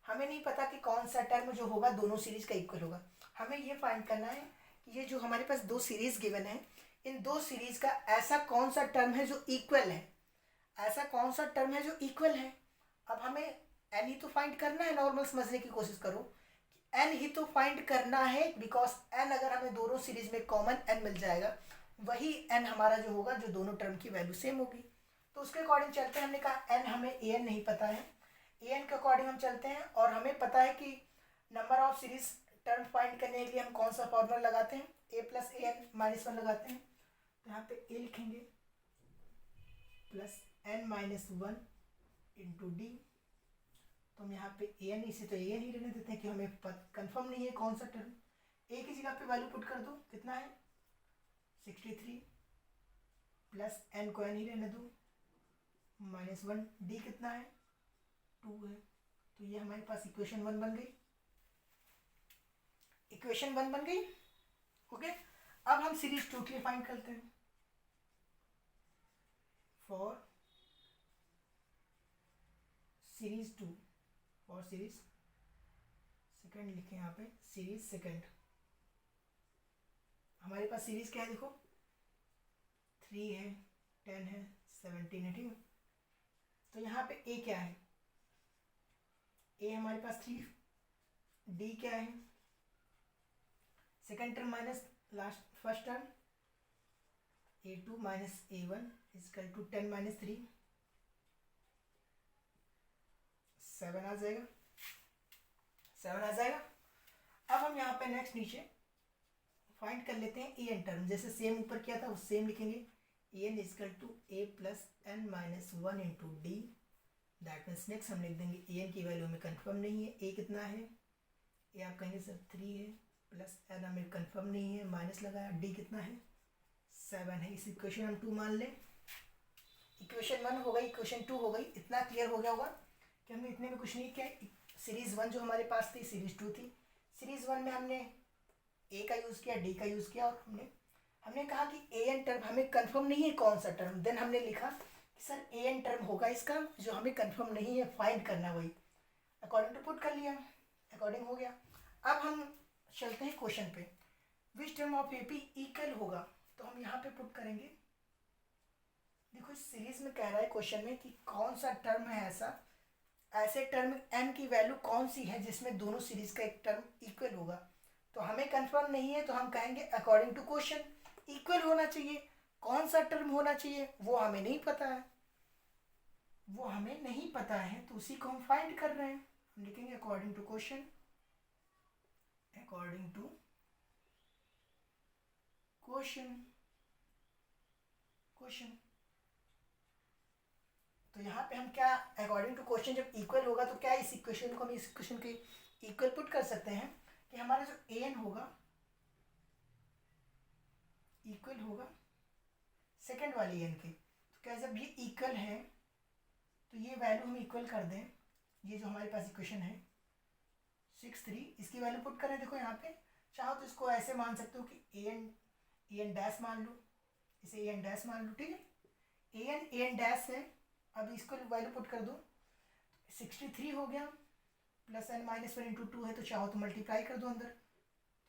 हमें नहीं पता कि कौन सा टर्म जो होगा दोनों सीरीज का इक्वल होगा। हमें ये फाइंड करना है कि ये जो हमारे पास दो सीरीज गिवन है, इन दो सीरीज का ऐसा कौन सा टर्म है जो इक्वल है, ऐसा कौन सा टर्म है जो इक्वल है। अब हमें एन ही तो फाइंड करना है, नॉर्मल समझने की कोशिश करो, एन ही तो फाइंड करना है, बिकॉज एन अगर हमें दोनों सीरीज में कॉमन एन मिल जाएगा, वही एन हमारा जो होगा जो दोनों टर्म की वैल्यू सेम होगी। तो उसके अकॉर्डिंग चलते हैं। हमने कहा एन, हमें ए एन नहीं पता है, ए एन के अकॉर्डिंग हम चलते हैं, और हमें पता है कि number of series term find करने के लिए हम कौन सा फॉर्मूला लगाते हैं, a plus a n minus 1 लगाते हैं। तो यहाँ पे ए लिखेंगे plus n minus 1 into d. तो हम यहाँ पे ए एन, इसे तो ए एन ही रहने देते हैं कि हमें कंफर्म नहीं है कौन सा टर्म। ए की जगह पे वैल्यू पुट कर दो, कितना है 63, प्लस एन को एन ही रहने दो, माइनस 1, डी कितना है 2 है। तो ये हमारे पास इक्वेशन 1 बन गई, इक्वेशन 1 बन गई। ओके, अब हम सीरीज 2 के लिए फाइंड करते हैं। For series 2, for series second लिखे यहाँ पे, सीरीज सेकंड। हमारे पास सीरीज क्या है देखो, 3 है, 10 है, 17 है, ठीक है। तो यहाँ पे ए क्या है, ए हमारे पास 3, डी क्या है second term minus last first term, A2 minus A1 equal to 10 minus 3, 7 आ जाएगा, 7 आ जाएगा। अब हम यहाँ पे नेक्स्ट नीचे फाइंड कर लेते हैं ए एन टर्म, जैसे सेम ऊपर किया था वो सेम लिखेंगे, a n equal to a plus n minus 1 into d. That means next हम लिख देंगे ए एन की वैल्यू हमें कंफर्म नहीं है, ए कितना है, ए आप कहेंगे सर 3 है, प्लस एन हमें कंफर्म नहीं है, माइनस लगाया, डी कितना है 7 है। इस इक्वेशन हम 2 मान लें, इक्वेशन 1 हो गई, इक्वेशन 2 हो गई। इतना क्लियर हो गया होगा कि हमने इतने में कुछ नहीं किया। सीरीज़ 1 जो हमारे पास थी, सीरीज़ 2 थी। सीरीज़ 1 में हमने ए का यूज़ किया, डी का यूज़ किया, और हमने कहा कि ए एन टर्म हमें कंफर्म नहीं है कौन सा टर्म। देन हमने लिखा कि सर ए एन टर्म होगा इसका जो हमें कंफर्म नहीं है, फाइंड करना, वही अकॉर्डिंग टू पुट कर लिया, अकॉर्डिंग हो गया। अब हम चलते हैं क्वेश्चन पे, which term of A P equal होगा। तो हम यहाँ पे पुट करेंगे, देखो इस सीरीज में कह रहा है क्वेश्चन में कि कौन सा टर्म है ऐसा, ऐसे टर्म एन की वैल्यू कौन सी है जिसमें दोनों सीरीज का एक टर्म इक्वल होगा। तो हमें कंफर्म नहीं है, तो हम कहेंगे अकॉर्डिंग टू क्वेश्चन इक्वल होना चाहिए। कौन सा टर्म होना चाहिए वो हमें नहीं पता है, वो हमें नहीं पता है, तो उसी को हम फाइंड कर रहे हैं। हम लिखेंगे according to question, according to question, question. तो यहाँ पे हम क्या, अकॉर्डिंग टू क्वेश्चन जब इक्वल होगा तो क्या इस इक्वेशन को हम इस इक्वेशन के इक्वल पुट कर सकते हैं कि हमारा जो ए एन होगा इक्वल होगा सेकेंड वाली एन के। तो क्या जब ये इक्वल है तो ये वैल्यू हम इक्वल कर दें, ये जो हमारे पास इक्वेशन है 6 3, इसकी वैल्यू पुट करें। देखो यहाँ पे चाहो तो इसको ऐसे मान सकते हो कि ए एन डैश मान लो, इसे ए एन डैश मान लो, ठीक है। ए एन डैश है, अब इसको वैल्यू पुट कर दो, 63 हो गया, plus n minus one into two है, तो चाहो तो मल्टीप्लाई कर दो अंदर,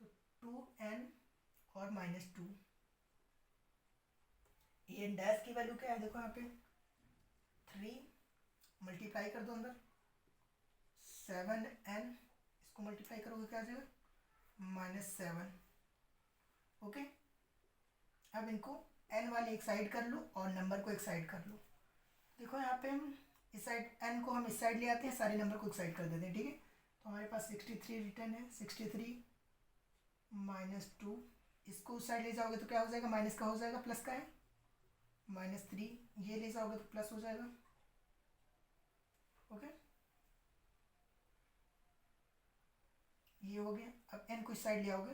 तो 2n और -2। ए एन डैश की वैल्यू क्या है, देखो यहाँ पे 3, मल्टीप्लाई कर दो अंदर 7n, इसको मल्टीप्लाई करोगे क्या आ जाएगा -7। ओके, अब इनको n वाले एक साइड कर लो और नंबर को एक साइड कर लो। देखो यहाँ पे हम इस साइड n को हम इस साइड ले आते हैं, सारे नंबर को एक साइड कर देते हैं, ठीक है। तो हमारे पास 63 रिटर्न है, 63 -2, इसको उस साइड ले जाओगे तो क्या हो जाएगा, माइनस का हो जाएगा, प्लस का है -3, ये ले जाओगे तो प्लस हो जाएगा। ओके, ये हो गया। अब n को इस साइड ले आओगे,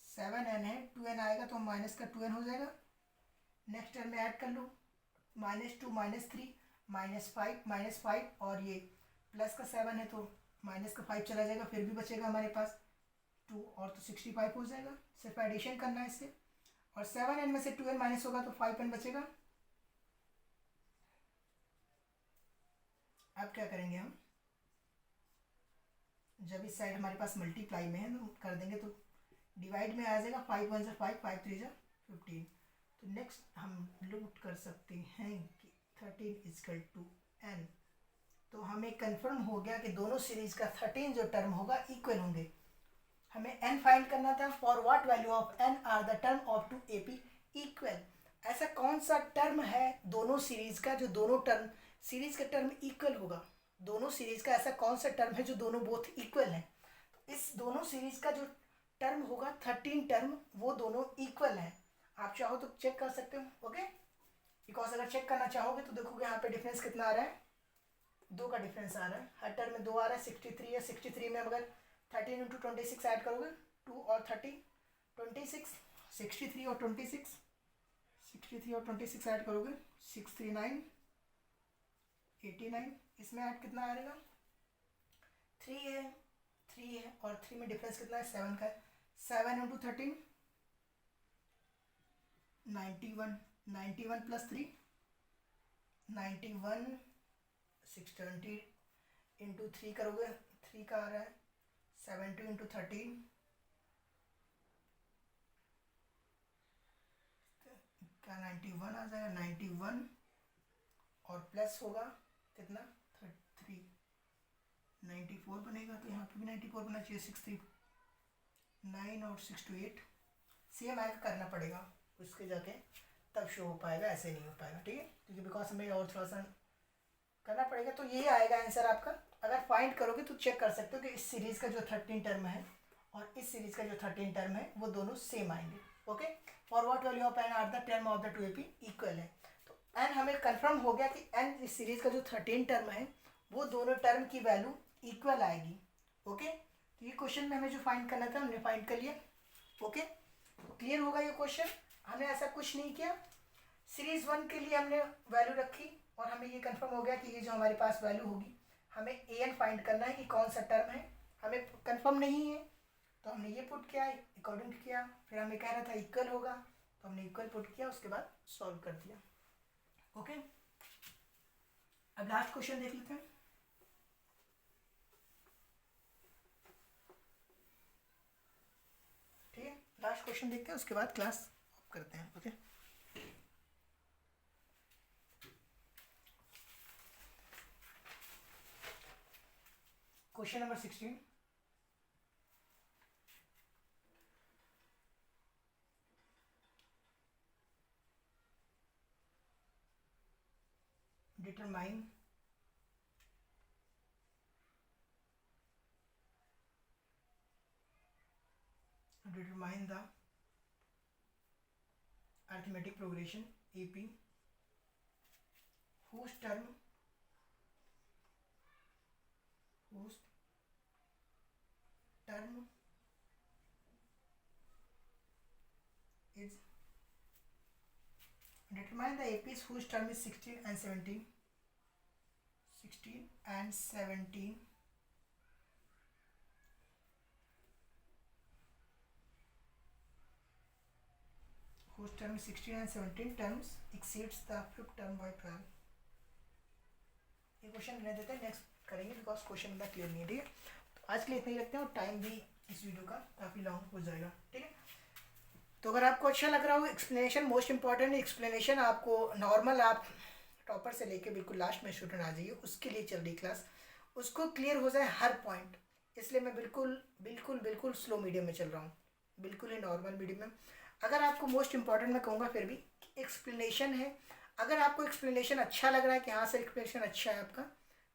7n है, 2n आएगा तो माइनस का 2n हो जाएगा। नेक्स्ट टर्म में ऐड कर लो, -2 -3 -5 और ये प्लस का 7 है तो माइनस का 5 चला जाएगा, फिर भी बचेगा हमारे पास 2 और तो 65 हो जाएगा। सिर्फ एडिशन करना है इससे, और 7n में से 2n माइनस होगा तो 5n बचेगा। अब क्या करेंगे हम, जब इस साइड हमारे पास मल्टीप्लाई में है तो कर देंगे तो डिवाइड में आ जाएगा, 5 1 = 5, 5 3 = 15। तो नेक्स्ट हम लूट कर सकते हैं कि 13 = n। तो हमें कंफर्म हो गया कि दोनों सीरीज का 13 जो टर्म होगा इक्वल होंगे। हमें n फाइंड करना था, for what value of n are the term of 2AP equal. ऐसा कौन सा टर्म है दोनों सीरीज का जो दोनों टर्म सीरीज का टर्म इक्वल होगा, दोनों सीरीज का ऐसा कौन सा टर्म है जो दोनों बोथ इक्वल हैं। तो इस दोनों सीरीज का जो टर्म होगा 13 टर्म, वो दोनों इक्वल हैं। आप चाहो तो चेक कर सकते हो, ओके। बिकॉज अगर चेक करना चाहोगे तो देखोगे यहाँ पे डिफरेंस कितना आ रहा है, 2 का डिफरेंस आ रहा है, हर टर्म में 2 आ रहा है। 63 है, 63 में अगर 13 × 26 ऐड करोगे, 2 और 30 26, 63 और 26, 63 और 26 ऐड करोगे 639 89, इसमें ऐड कितना आएगा, 3 है, 3 है और 3 में डिफरेंस कितना है, 7 का है। 7 × 13 91, 91 + 3 91, 620 × 3 करोगे, 3 का आ रहा है 70 × 13, क्या 91 आ जाएगा, 91 और प्लस होगा कितना 3, 94 बनेगा, तो यहाँ पे भी 94 बनना चाहिए। 63 9 और 6 to 8 सेम आएगा, करना पड़ेगा उसके जाके तब शो हो पाएगा, ऐसे नहीं हो पाएगा, ठीक है, क्योंकि बिकॉज हमें और थोड़ा सा करना पड़ेगा। तो यही आएगा आंसर आपका। अगर फाइंड करोगे तो चेक कर सकते हो कि इस सीरीज़ का जो 13 टर्म है और इस सीरीज़ का जो 13 टर्म है वो दोनों सेम आएंगे, okay. For what value of n are the term of the 2AP equal है। तो n हमें कंफर्म हो गया कि n इस सीरीज़ का जो 13 टर्म है वो दोनों टर्म की वैल्यू इक्वल आएगी, ओके। तो ये क्वेश्चन में हमें जो फाइंड करना था हमने फाइंड कर लिया, ओके। क्लियर होगा ये क्वेश्चन। हमने ऐसा कुछ नहीं किया, सीरीज़ 1 के लिए हमने वैल्यू रखी और हमें ये कंफर्म हो गया कि ये जो हमारे पास वैल्यू होगी, हमें an फाइंड करना है कि कौन सा टर्म है, हमें कंफर्म नहीं है तो हमने ये पुट किया, अकॉर्डिंग किया, फिर हमें कह रहा था इक्वल होगा तो हमने इक्वल पुट किया, उसके बाद सॉल्व कर दिया, ओके। अब लास्ट क्वेश्चन देख लेते हैं। ठीक है, लास्ट क्वेश्चन देखते हैं, उसके बाद क्लास करते हैं, okay. Question number 16, determine the arithmetic progression AP whose term is determine the APs whose term is 16 and 17. 16 and 17. Whose term is 16 and 17 terms exceeds the fifth term by 12. ये question रहने देते हैं, next करेंगे because question इतना clear नहीं है। ठीक है, तो आज के लिए इतना ही रखते हैं और टाइम भी इस वीडियो का काफ़ी लॉन्ग हो जाएगा। ठीक है, तो अगर आपको अच्छा लग रहा हो एक्सप्लेनेशन, मोस्ट इंपॉर्टेंट एक्सप्लेनेशन आपको नॉर्मल आप टॉपर से लेके बिल्कुल लास्ट में स्टूडेंट आ जाइए, उसके लिए चल रही क्लास, उसको क्लियर हो जाए हर पॉइंट, इसलिए मैं बिल्कुल बिल्कुल बिल्कुल स्लो मीडियम में चल रहा हूँ, बिल्कुल ही नॉर्मल मीडियम में। अगर आपको मोस्ट इंपॉर्टेंट मैं कहूँगा फिर भी एक्सप्लेनेशन है, अगर आपको एक्सप्लेनेशन अच्छा लग रहा है कि हाँ सर एक्सप्लेनेशन अच्छा है आपका,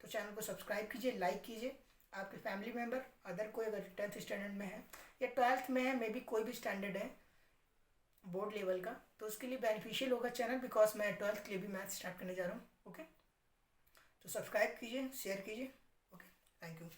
तो चैनल को सब्सक्राइब कीजिए, लाइक कीजिए। आपके फैमिली मेम्बर अदर कोई अगर 10th स्टैंडर्ड में है या 12th में है, मे बी कोई भी स्टैंडर्ड है बोर्ड लेवल का, तो उसके लिए बेनिफिशियल होगा चैनल, बिकॉज मैं 12th के लिए भी मैथ स्टार्ट करने जा रहा हूँ। ओके, तो सब्सक्राइब कीजिए, शेयर कीजिए। Okay, thank you.